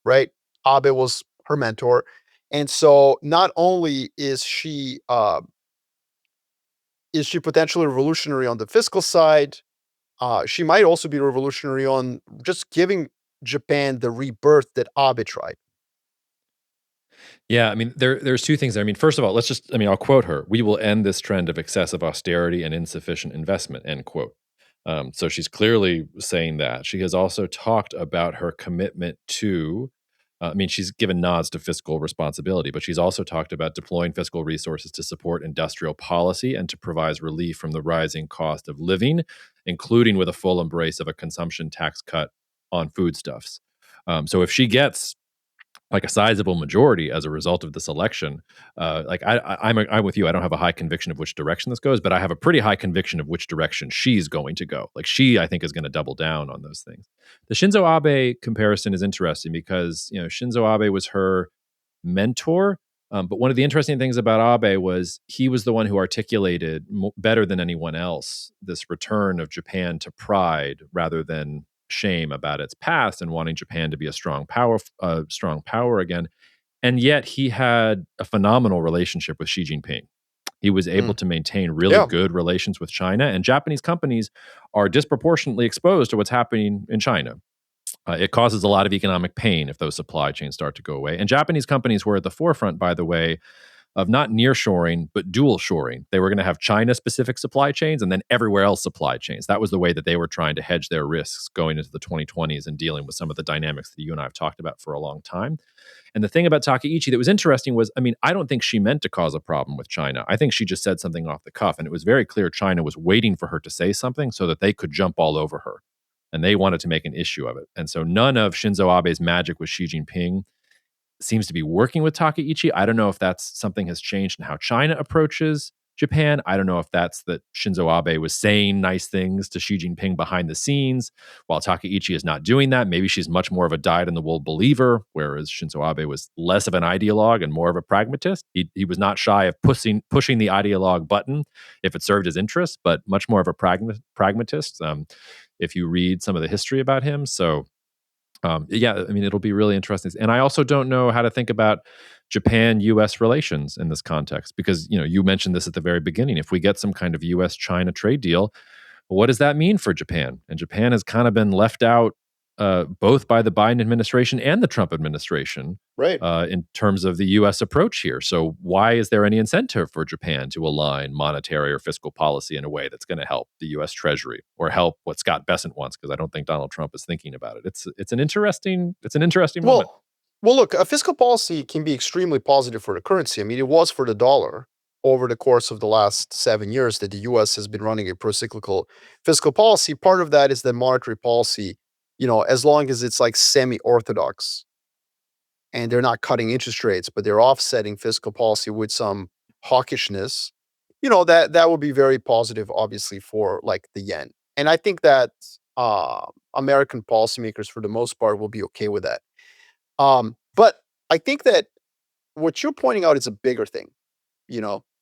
right? Abe was her mentor. And so not only is she potentially revolutionary on the fiscal side, she might also be revolutionary on just giving Japan the rebirth that Abe tried. Yeah, I mean, there's two things there. I mean, first of all, I'll quote her. We will end this trend of excessive austerity and insufficient investment, end quote. So she's clearly saying that. She has also talked about her commitment to, she's given nods to fiscal responsibility, but she's also talked about deploying fiscal resources to support industrial policy and to provide relief from the rising cost of living, including with a full embrace of a consumption tax cut on foodstuffs. So if she gets like a sizable majority as a result of this election. I'm with you. I don't have a high conviction of which direction this goes, but I have a pretty high conviction of which direction she's going to go. Like she, I think, is going to double down on those things. The Shinzo Abe comparison is interesting because Shinzo Abe was her mentor. But one of the interesting things about Abe was he was the one who articulated better than anyone else this return of Japan to pride rather than shame about its past and wanting Japan to be a strong power again. And yet he had a phenomenal relationship with Xi Jinping. He was able Mm, to maintain really yeah, good relations with China, and Japanese companies are disproportionately exposed to what's happening in China. It causes a lot of economic pain if those supply chains start to go away. And Japanese companies were at the forefront, by the way, of not nearshoring, but dual shoring. They were going to have China specific supply chains and then everywhere else supply chains. That was the way that they were trying to hedge their risks going into the 2020s and dealing with some of the dynamics that you and I have talked about for a long time. And the thing about Takaichi that was interesting was, I mean, I don't think she meant to cause a problem with China. I think she just said something off the cuff. And it was very clear China was waiting for her to say something so that they could jump all over her. And they wanted to make an issue of it. And so none of Shinzo Abe's magic with Xi Jinping seems to be working with Takaichi. I don't know if that's something has changed in how China approaches Japan. I don't know if that's that Shinzo Abe was saying nice things to Xi Jinping behind the scenes while Takaichi is not doing that. Maybe she's much more of a dyed-in-the-wool believer, whereas Shinzo Abe was less of an ideologue and more of a pragmatist. He was not shy of pushing the ideologue button if it served his interests, but much more of a pragmatist. If you read some of the history about him, so yeah, I mean, it'll be really interesting. And I also don't know how to think about Japan US relations in this context because, you mentioned this at the very beginning. If we get some kind of US China trade deal, what does that mean for Japan? And Japan has kind of been left out both by the Biden administration and the Trump administration right. in terms of the U.S. approach here. So, why is there any incentive for Japan to align monetary or fiscal policy in a way that's going to help the U.S. Treasury or help what Scott Bessent wants? Because I don't think Donald Trump is thinking about it. It's an interesting moment. Well, well, look, a fiscal policy can be extremely positive for the currency. I mean, it was for the dollar over the course of the last 7 years that the U.S. has been running a pro-cyclical fiscal policy. Part of that is that monetary policy, as long as it's like semi-orthodox and they're not cutting interest rates, but they're offsetting fiscal policy with some hawkishness, that would be very positive, obviously, for like the yen. And I think that American policymakers, for the most part, will be okay with that. But I think that what you're pointing out is a bigger thing.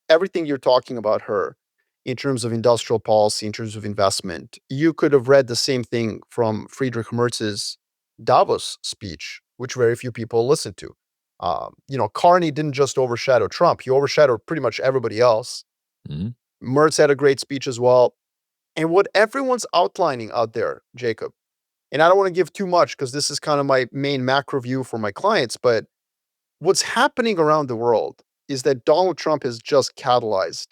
Everything you're talking about her in terms of industrial policy, in terms of investment, you could have read the same thing from Friedrich Merz's Davos speech, which very few people listened to. Carney didn't just overshadow Trump; he overshadowed pretty much everybody else. Mhm. Merz had a great speech as well. And what everyone's outlining out there, Jacob, and I don't want to give too much because this is kind of my main macro view for my clients, but what's happening around the world is that Donald Trump has just catalyzed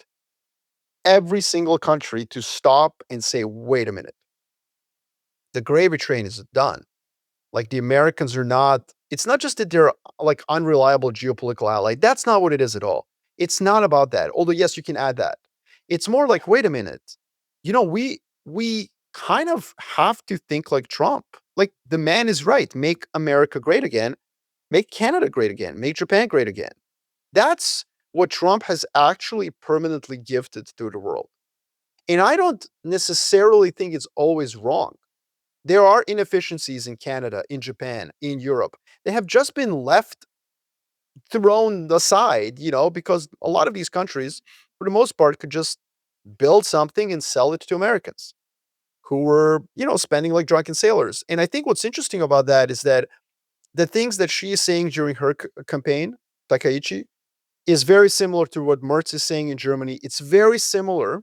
every single country to stop and say, wait a minute, the gravy train is done. Like the Americans are not, it's not just that they're like unreliable geopolitical ally. That's not what it is at all. It's not about that. Although, yes, you can add that. It's more like, wait a minute, we kind of have to think like Trump. Like the man is right. Make America great again. Make Canada great again. Make Japan great again. That's what Trump has actually permanently gifted to the world. And I don't necessarily think it's always wrong. There are inefficiencies in Canada, in Japan, in Europe. They have just been left thrown aside, because a lot of these countries, for the most part, could just build something and sell it to Americans who were, spending like drunken sailors. And I think what's interesting about that is that the things that she is saying during her campaign, Takaichi, is very similar to what Merz is saying in Germany. It's very similar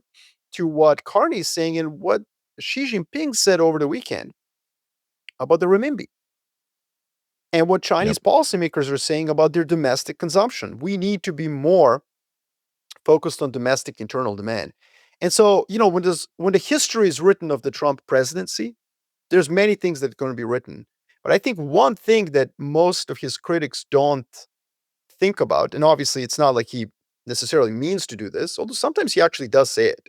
to what Carney is saying and what Xi Jinping said over the weekend about the renminbi and what Yep. Chinese policymakers are saying about their domestic consumption. We need to be more focused on domestic internal demand. And so, when the history is written of the Trump presidency, there's many things that are going to be written. But I think one thing that most of his critics don't think about, and obviously it's not like he necessarily means to do this, although sometimes he actually does say it.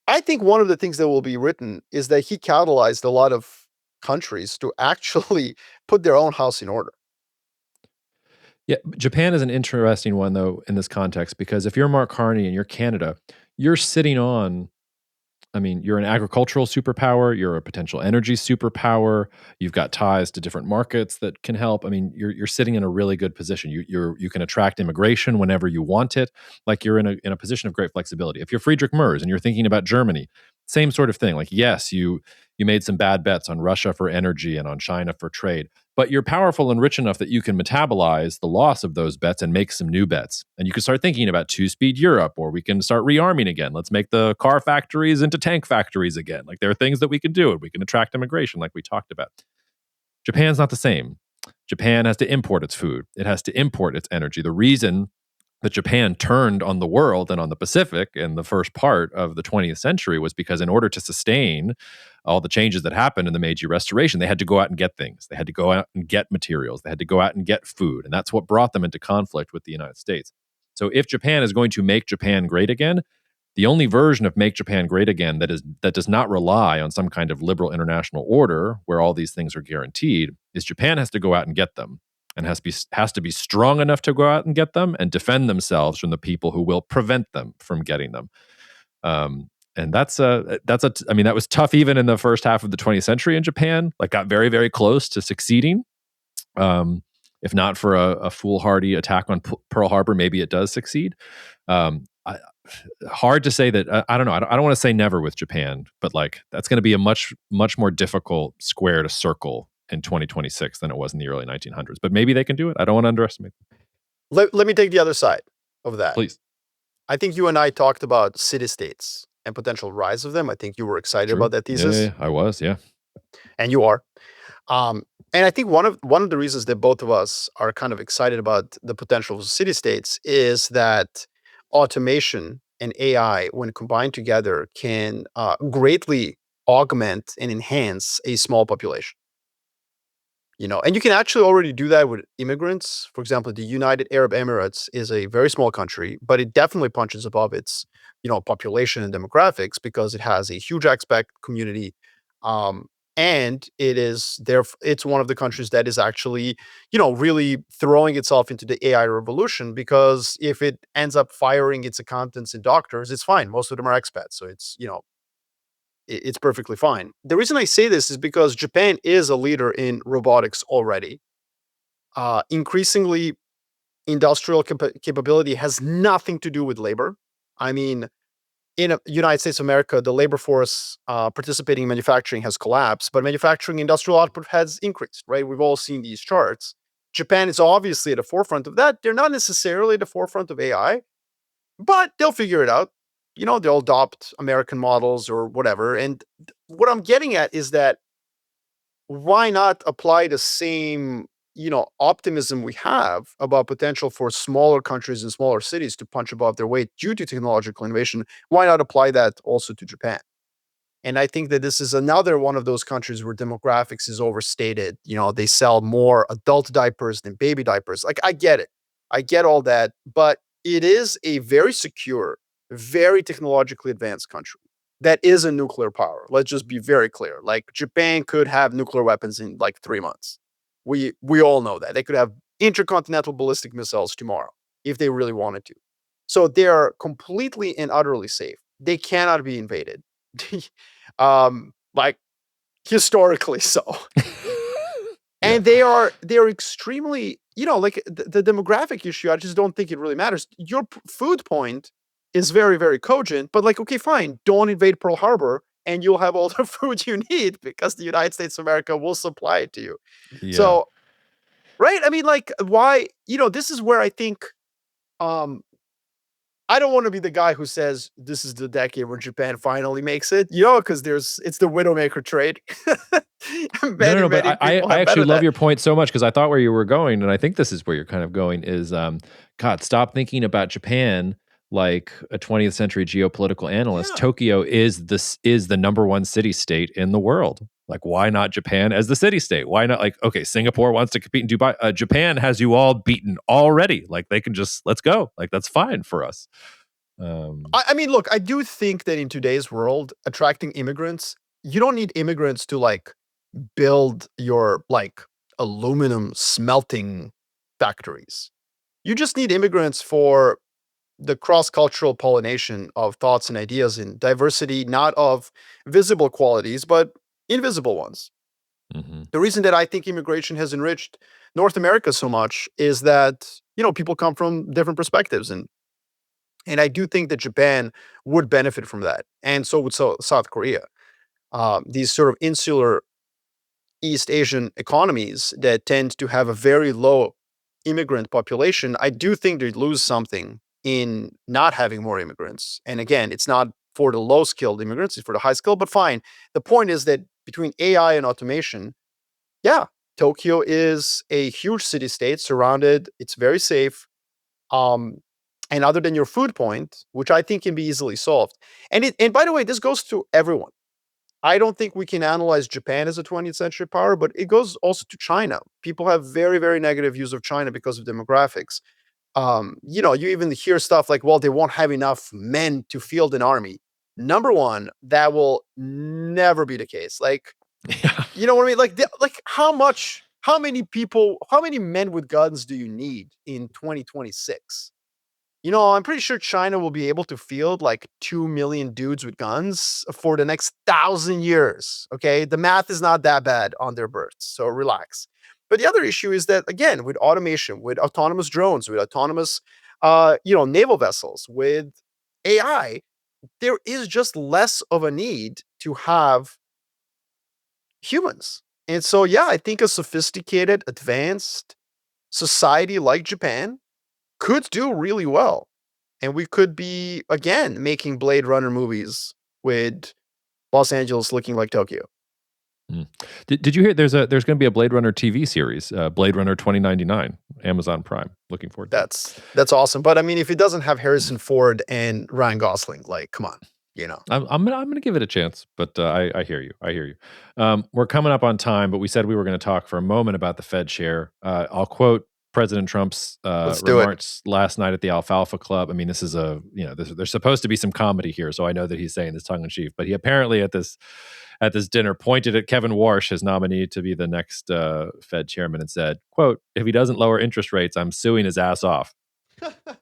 I think one of the things that will be written is that he catalyzed a lot of countries to actually put their own house in order. Yeah, Japan is an interesting one though in this context because if you're Mark Carney and you're Canada, you're sitting on I mean, you're an agricultural superpower, you're a potential energy superpower, you've got ties to different markets that can help. I mean, you're sitting in a really good position. You can attract immigration whenever you want it. Like you're in a position of great flexibility. If you're Friedrich Merz and you're thinking about Germany, same sort of thing. Like yes, you made some bad bets on Russia for energy and on China for trade, but you're powerful and rich enough that you can metabolize the loss of those bets and make some new bets. And you can start thinking about two-speed Europe, or we can start rearming again. Let's make the car factories into tank factories again. Like there are things that we can do, and we can attract immigration, like we talked about. Japan's not the same. Japan has to import its food. It has to import its energy. The reason that Japan turned on the world and on the Pacific in the first part of the 20th century was because in order to sustain all the changes that happened in the Meiji Restoration, they had to go out and get things. They had to go out and get materials. They had to go out and get food. And that's what brought them into conflict with the United States. So if Japan is going to make Japan great again, the only version of Make Japan Great Again that does not rely on some kind of liberal international order where all these things are guaranteed is Japan has to go out and get them and has to be strong enough to go out and get them and defend themselves from the people who will prevent them from getting them. And I mean that was tough even in the first half of the 20th century in Japan. Like got very very close to succeeding. If not for a foolhardy attack on Pearl Harbor, maybe it does succeed. Hard to say that. I don't know. I don't want to say never with Japan, but like that's going to be a much more difficult square to circle in 2026 than it was in the early 1900s. But maybe they can do it. I don't want to underestimate them. Let me take the other side of that. Please. I think you and I talked about city-states and potential rise of them. I think you were excited True. about that Yeah, thesis. I was. Yeah. And you are. And I think one of the reasons that both of us are kind of excited about the potential of city-states is that automation and AI, when combined together, can greatly augment and enhance a small population. And you can actually already do that with immigrants. For example, the United Arab Emirates is a very small country, but it definitely punches above its, population and demographics because it has a huge expat community. Um, and it's one of the countries that is actually, really throwing itself into the AI revolution because if it ends up firing its accountants and doctors, it's fine. Most of them are expats. So it's perfectly fine. The reason I say this is because Japan is a leader in robotics already. Increasingly, industrial capability has nothing to do with labor. I mean, in the United States of America, the labor force participating in manufacturing has collapsed, but manufacturing industrial output has increased, right? We've all seen these charts. Japan is obviously at the forefront of that. They're not necessarily at the forefront of AI, but they'll figure it out. They'll adopt American models or whatever. And what I'm getting at is that why not apply the same, optimism we have about potential for smaller countries and smaller cities to punch above their weight due to technological innovation? Why not apply that also to Japan? And I think that this is another one of those countries where demographics is overstated. They sell more adult diapers than baby diapers. Like, I get it. I get all that. But it is a very secure, very technologically advanced country that is a nuclear power. Let's just be very clear. Like, Japan could have nuclear weapons in like 3 months. We all know that. They could have intercontinental ballistic missiles tomorrow if they really wanted to. So they are completely and utterly safe. They cannot be invaded. Like historically so. Yeah. And they're extremely, like the demographic issue, I just don't think it really matters. Your food point is very, very cogent, but like, okay, fine, don't invade Pearl Harbor and you'll have all the food you need because the United States of America will supply it to you. Yeah. So, right? I mean, like, why, this is where I think um I don't want to be the guy who says this is the decade when Japan finally makes it, because it's the Widowmaker trade. Many, No. But many people I have actually betted love that. your point so much because I thought where you were going, and I think this is where you're kind of going is, God, stop thinking about Japan like a 20th century geopolitical analyst. Yeah. Tokyo is the number one city state in the world. Like, why not Japan as the city state? Why not like, okay, Singapore wants to compete in Dubai. Japan has you all beaten already. Like, they can just let's go. Like, that's fine for us. I mean, look, I do think that in today's world, attracting immigrants, you don't need immigrants to like build your like aluminum smelting factories. You just need immigrants for the cross-cultural pollination of thoughts and ideas and diversity, not of visible qualities, but invisible ones. Mhm. The reason that I think immigration has enriched North America so much is that, people come from different perspectives, and I do think that Japan would benefit from that, and so would South Korea. These sort of insular East Asian economies that tend to have a very low immigrant population, I do think they'd lose something in not having more immigrants. And again, it's not for the low skilled immigrants, it's for the high skilled, but fine. The point is that between AI and automation, yeah, Tokyo is a huge city state surrounded, it's very safe. Um, and other than your food point, which I think can be easily solved. And by the way, this goes to everyone. I don't think we can analyze Japan as a 20th century power, but it goes also to China. People have very, very negative views of China because of demographics. You even hear stuff like, well, they won't have enough men to field an army. Number one, that will never be the case. Like, Yeah. you know what I mean? Like how many people, how many men with guns do you need in 2026? I'm pretty sure China will be able to field like 2 million dudes with guns for the next 1,000 years. Okay. The math is not that bad on their births. So relax. But the other issue is that, again, with automation, with autonomous drones, with autonomous, naval vessels, with AI, there is just less of a need to have humans. And so, yeah, I think a sophisticated, advanced society like Japan could do really well. And we could be, again, making Blade Runner movies with Los Angeles looking like Tokyo. Mm. Did you hear there's gonna be a Blade Runner TV series, Blade Runner 2099, Amazon Prime. Looking forward to it. That's awesome. But I mean, if it doesn't have Harrison Ford and Ryan Gosling, like, come on, you know. I'm gonna give it a chance, but I hear you. I hear you. We're coming up on time, but we said we were going to talk for a moment about the Fed chair. I'll quote President Trump's Let's do it. remarks last night at the Alfalfa Club. I mean, this is there's supposed to be some comedy here, so I know that he's saying this tongue in cheek. But he apparently at this dinner pointed at Kevin Warsh, his nominee to be the next Fed chairman, and said, "quote If he doesn't lower interest rates, I'm suing his ass off."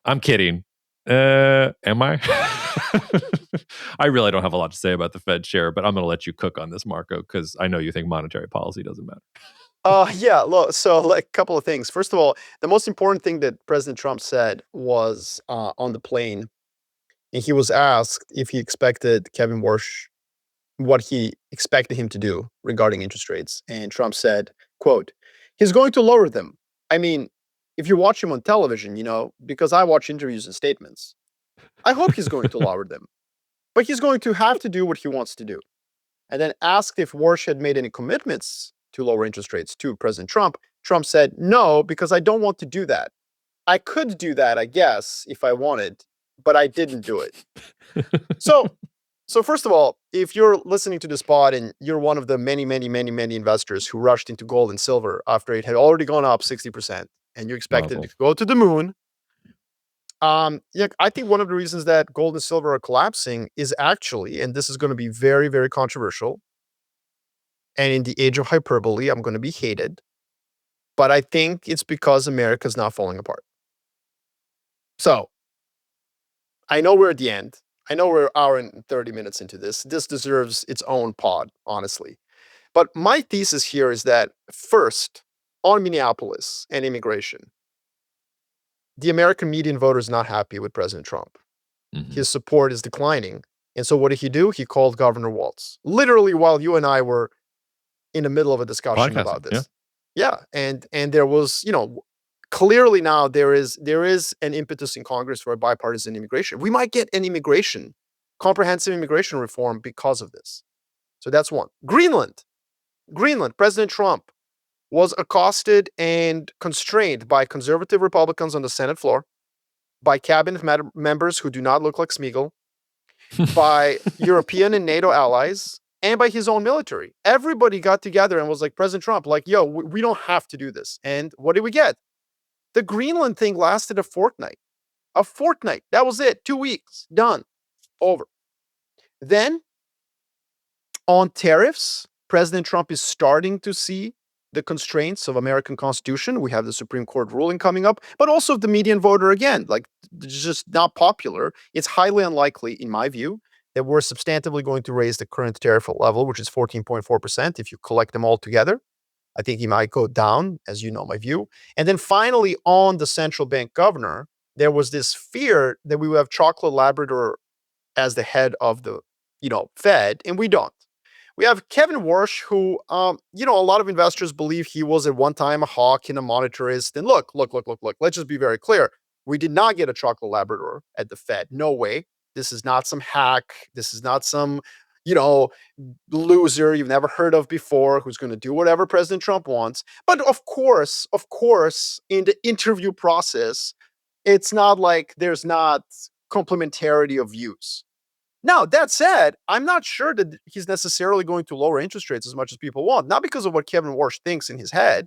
I'm kidding. Am I? I really don't have a lot to say about the Fed chair, but I'm going to let you cook on this, Marco, because I know you think monetary policy doesn't matter. Yeah, look, so like a couple of things. First of all, the most important thing that President Trump said was on the plane, and he was asked if he expected Kevin Warsh what he expected him to do regarding interest rates. And Trump said, quote, he's going to lower them. I mean, if you watch him on television, because I watch interviews and statements, I hope he's going to lower them. But he's going to have to do what he wants to do. And then asked if Warsh had made any commitments to lower interest rates to President Trump. Trump said, no, because I don't want to do that. I could do that, I guess, if I wanted, but I didn't do it. So first of all, if you're listening to this pod and you're one of the many, many, many, many investors who rushed into gold and silver after it had already gone up 60% and you expected it to go to the moon, yeah, I think one of the reasons that gold and silver are collapsing is actually, and this is going to be very, very controversial, and in the age of hyperbole, I'm going to be hated, but I think it's because America's not falling apart. So I know we're at the end. I know we're an hour and 30 minutes into this. This deserves its own pod, honestly. But my thesis here is that first, on Minneapolis and immigration, the American median voter is not happy with President Trump. Mhm. His support is declining. And so what did he do? He called Governor Walz, literally while you and I were in the middle of a discussion Podcasting, about yeah. this. Yeah, and there was, clearly now there is an impetus in Congress for a bipartisan immigration. We might get an comprehensive immigration reform because of this. So that's one. Greenland, President Trump was accosted and constrained by conservative Republicans on the Senate floor, by cabinet members who do not look like Smeagol, by European and NATO allies, and by his own military. Everybody got together and was like, President Trump, like, yo, we don't have to do this. And what did we get? The Greenland thing lasted a fortnight. A fortnight. That was it. 2 weeks. Done. Over. Then on tariffs, President Trump is starting to see the constraints of American Constitution. We have the Supreme Court ruling coming up, but also the median voter again, like it's just not popular. It's highly unlikely, in my view, that we're substantively going to raise the current tariff level, which is 14.4%, if you collect them all together. I think he might go down, as you know my view. And then finally, on the central bank governor, there was this fear that we would have chocolate Labrador as the head of the, Fed, and we don't. We have Kevin Warsh, who, a lot of investors believe he was at one time a hawk and a monetarist. And look. Let's just be very clear. We did not get a chocolate Labrador at the Fed. No way. This is not some hack. This is not some, you know, loser you've never heard of before who's going to do whatever President Trump wants. But of course, in the interview process, it's not like there's not complementarity of views. Now, that said, I'm not sure that he's necessarily going to lower interest rates as much as people want, not because of what Kevin Warsh thinks in his head,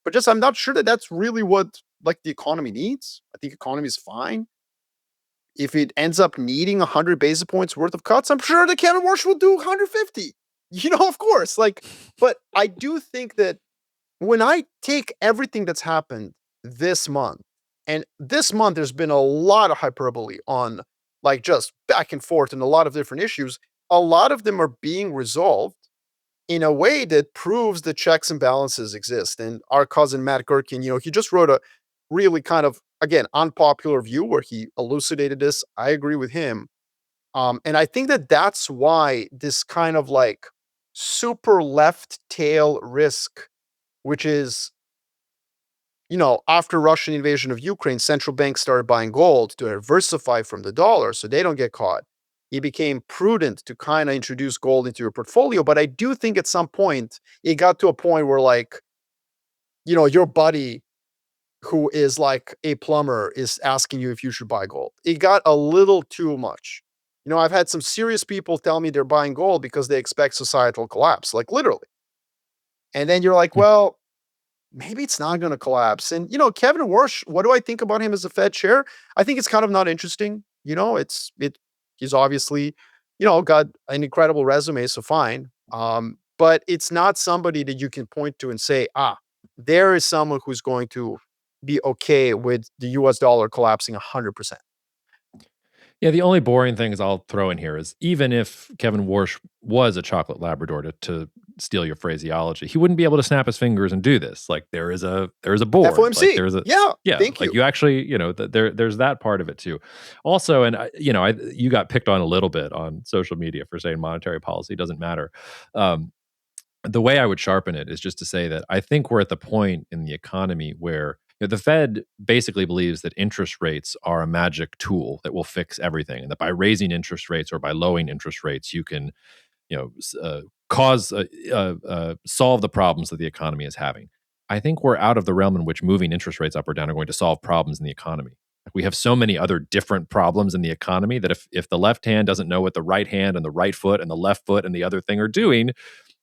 but just I'm not sure that that's really what like the economy needs. I think economy is fine. If it ends up needing 100 basis points worth of cuts, I'm sure that Kevin Warsh will do 150. Of course. But I do think that when I take everything that's happened this month, and this month there's been a lot of hyperbole on like just back and forth and a lot of different issues, a lot of them are being resolved in a way that proves the checks and balances exist. And our cousin Matt Gherkin, he just wrote a really kind of, again, unpopular view where he elucidated this. I agree with him. And I think that that's why this kind of like super left tail risk, which is, after Russian invasion of Ukraine, central banks started buying gold to diversify from the dollar so they don't get caught. It became prudent to kind of introduce gold into your portfolio. But I do think at some point, it got to a point where like, your buddy who is like a plumber is asking you if you should buy gold. It got a little too much. I've had some serious people tell me they're buying gold because they expect societal collapse, like literally. And then you're like, well, maybe it's not going to collapse. And, Kevin Warsh, what do I think about him as a Fed chair? I think it's kind of not interesting. He's obviously, got an incredible resume, so fine. But it's not somebody that you can point to and say, there is someone who's going to be okay with the US dollar collapsing 100%. Yeah, the only boring things I'll throw in here is even if Kevin Warsh was a chocolate Labrador, to steal your phraseology, he wouldn't be able to snap his fingers and do this. Like there is a board. Like FOMC. there's a Yeah. yeah. Thank Like you. you actually there's that part of it too. Also, and you got picked on a little bit on social media for saying monetary policy doesn't matter. Um, the way I would sharpen it is just to say that I think we're at the point in the economy where the Fed basically believes that interest rates are a magic tool that will fix everything, and that by raising interest rates or by lowering interest rates, you can, cause solve the problems that the economy is having. I think we're out of the realm in which moving interest rates up or down are going to solve problems in the economy. Like we have so many other different problems in the economy that if the left hand doesn't know what the right hand and the right foot and the left foot and the other thing are doing,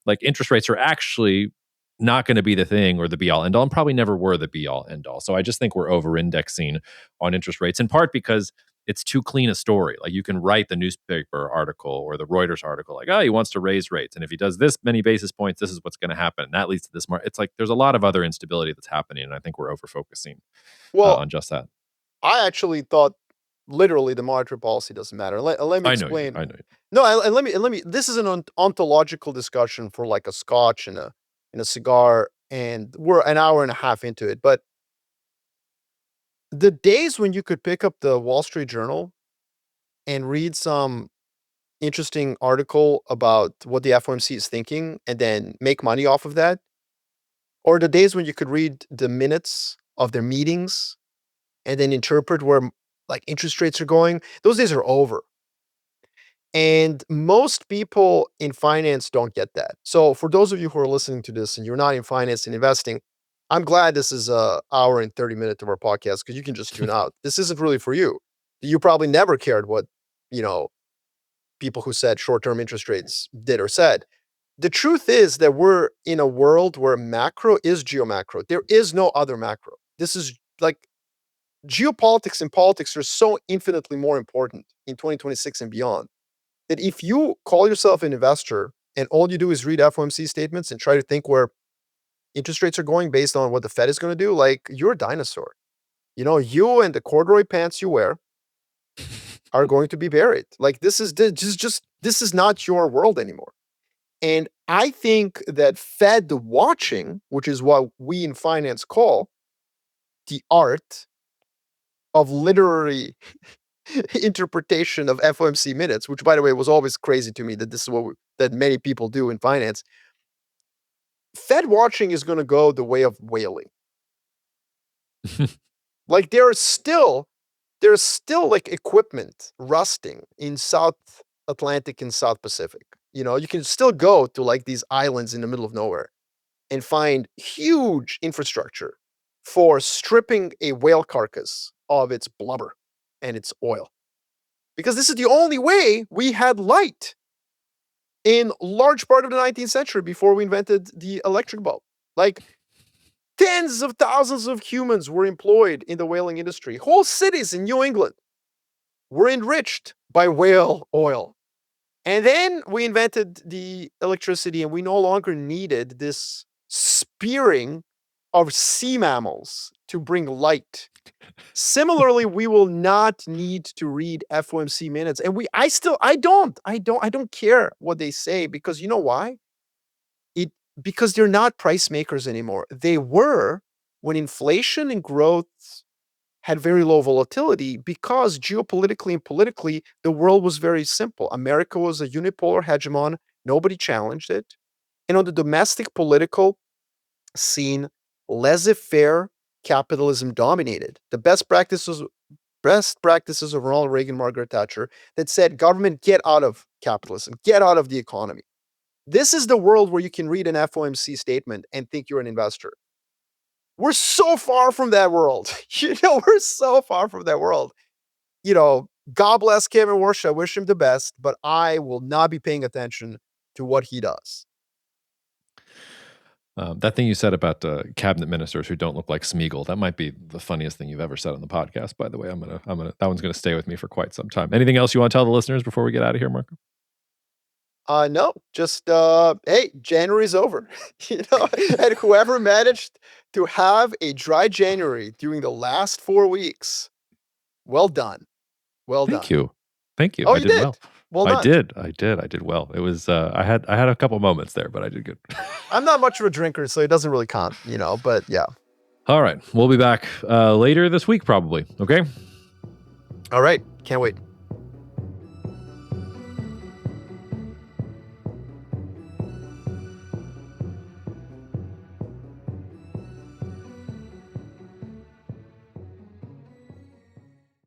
like interest rates are actually not going to be the thing or the be all end all, and probably never were the be all end all. So I just think we're over indexing on interest rates, in part because it's too clean a story. Like you can write the newspaper article or the Reuters article, like, oh, he wants to raise rates. And if he does this many basis points, this is what's going to happen. And that leads to this market. It's like there's a lot of other instability that's happening. And I think we're over focusing Well, on just that. I actually thought literally the monetary policy doesn't matter. Let me I know you do. explain. I know you No, and let me. This is an ontological discussion for like a scotch and a cigar, and we're an hour and a half into it. But the days when you could pick up the Wall Street Journal and read some interesting article about what the FOMC is thinking and then make money off of that, or the days when you could read the minutes of their meetings and then interpret where like interest rates are going, those days are over. And most people in finance don't get that. So for those of you who are listening to this and you're not in finance and investing, I'm glad this is a hour and 30 minutes of our podcast because you can just tune out. This isn't really for you. You probably never cared what, you know, people who said short-term interest rates did or said. The truth is that we're in a world where macro is geomacro. There is no other macro. This is like geopolitics and politics are so infinitely more important in 2026 and beyond that if you call yourself an investor and all you do is read FOMC statements and try to think where interest rates are going based on what the Fed is going to do, like you're a dinosaur. You and the corduroy pants you wear are going to be buried. Like this is just this is not your world anymore. And I think that Fed watching, which is what we in finance call the art of literary interpretation of FOMC minutes, which by the way was always crazy to me that this is that many people do in finance. Fed watching is going to go the way of whaling. Like there's still like equipment rusting in South Atlantic and South Pacific. You can still go to like these islands in the middle of nowhere and find huge infrastructure for stripping a whale carcass of its blubber and its oil. Because this is the only way we had light in large part of the 19th century before we invented the electric bulb. Like tens of thousands of humans were employed in the whaling industry. Whole cities in New England were enriched by whale oil. And then we invented the electricity, and we no longer needed this spearing of sea mammals to bring light. Similarly, we will not need to read FOMC minutes. And I don't care what they say, because you know why? Because they're not price makers anymore. They were when inflation and growth had very low volatility, because geopolitically and politically, the world was very simple. America was a unipolar hegemon. Nobody challenged it. And on the domestic political scene, laissez-faire capitalism dominated. The best practices of Ronald Reagan, Margaret Thatcher, that said, government, get out of capitalism, get out of the economy. This is the world where you can read an FOMC statement and think you're an investor. We're so far from that world. We're so far from that world. God bless Kevin Warsh. I wish him the best, but I will not be paying attention to what he does. That thing you said about cabinet ministers who don't look like Smeagol, that might be the funniest thing you've ever said on the podcast, by the way. That one's gonna stay with me for quite some time. Anything else you want to tell the listeners before we get out of here, Marco? No, just hey, January's over. And whoever managed to have a dry January during the last 4 weeks, well done. Well done. Thank you. Oh, I you did did? well. Well I done. did well. It was I had a couple moments there, but I did good. I'm not much of a drinker, so it doesn't really count, but yeah. All right. We'll be back later this week, probably. Okay. All right. Can't wait.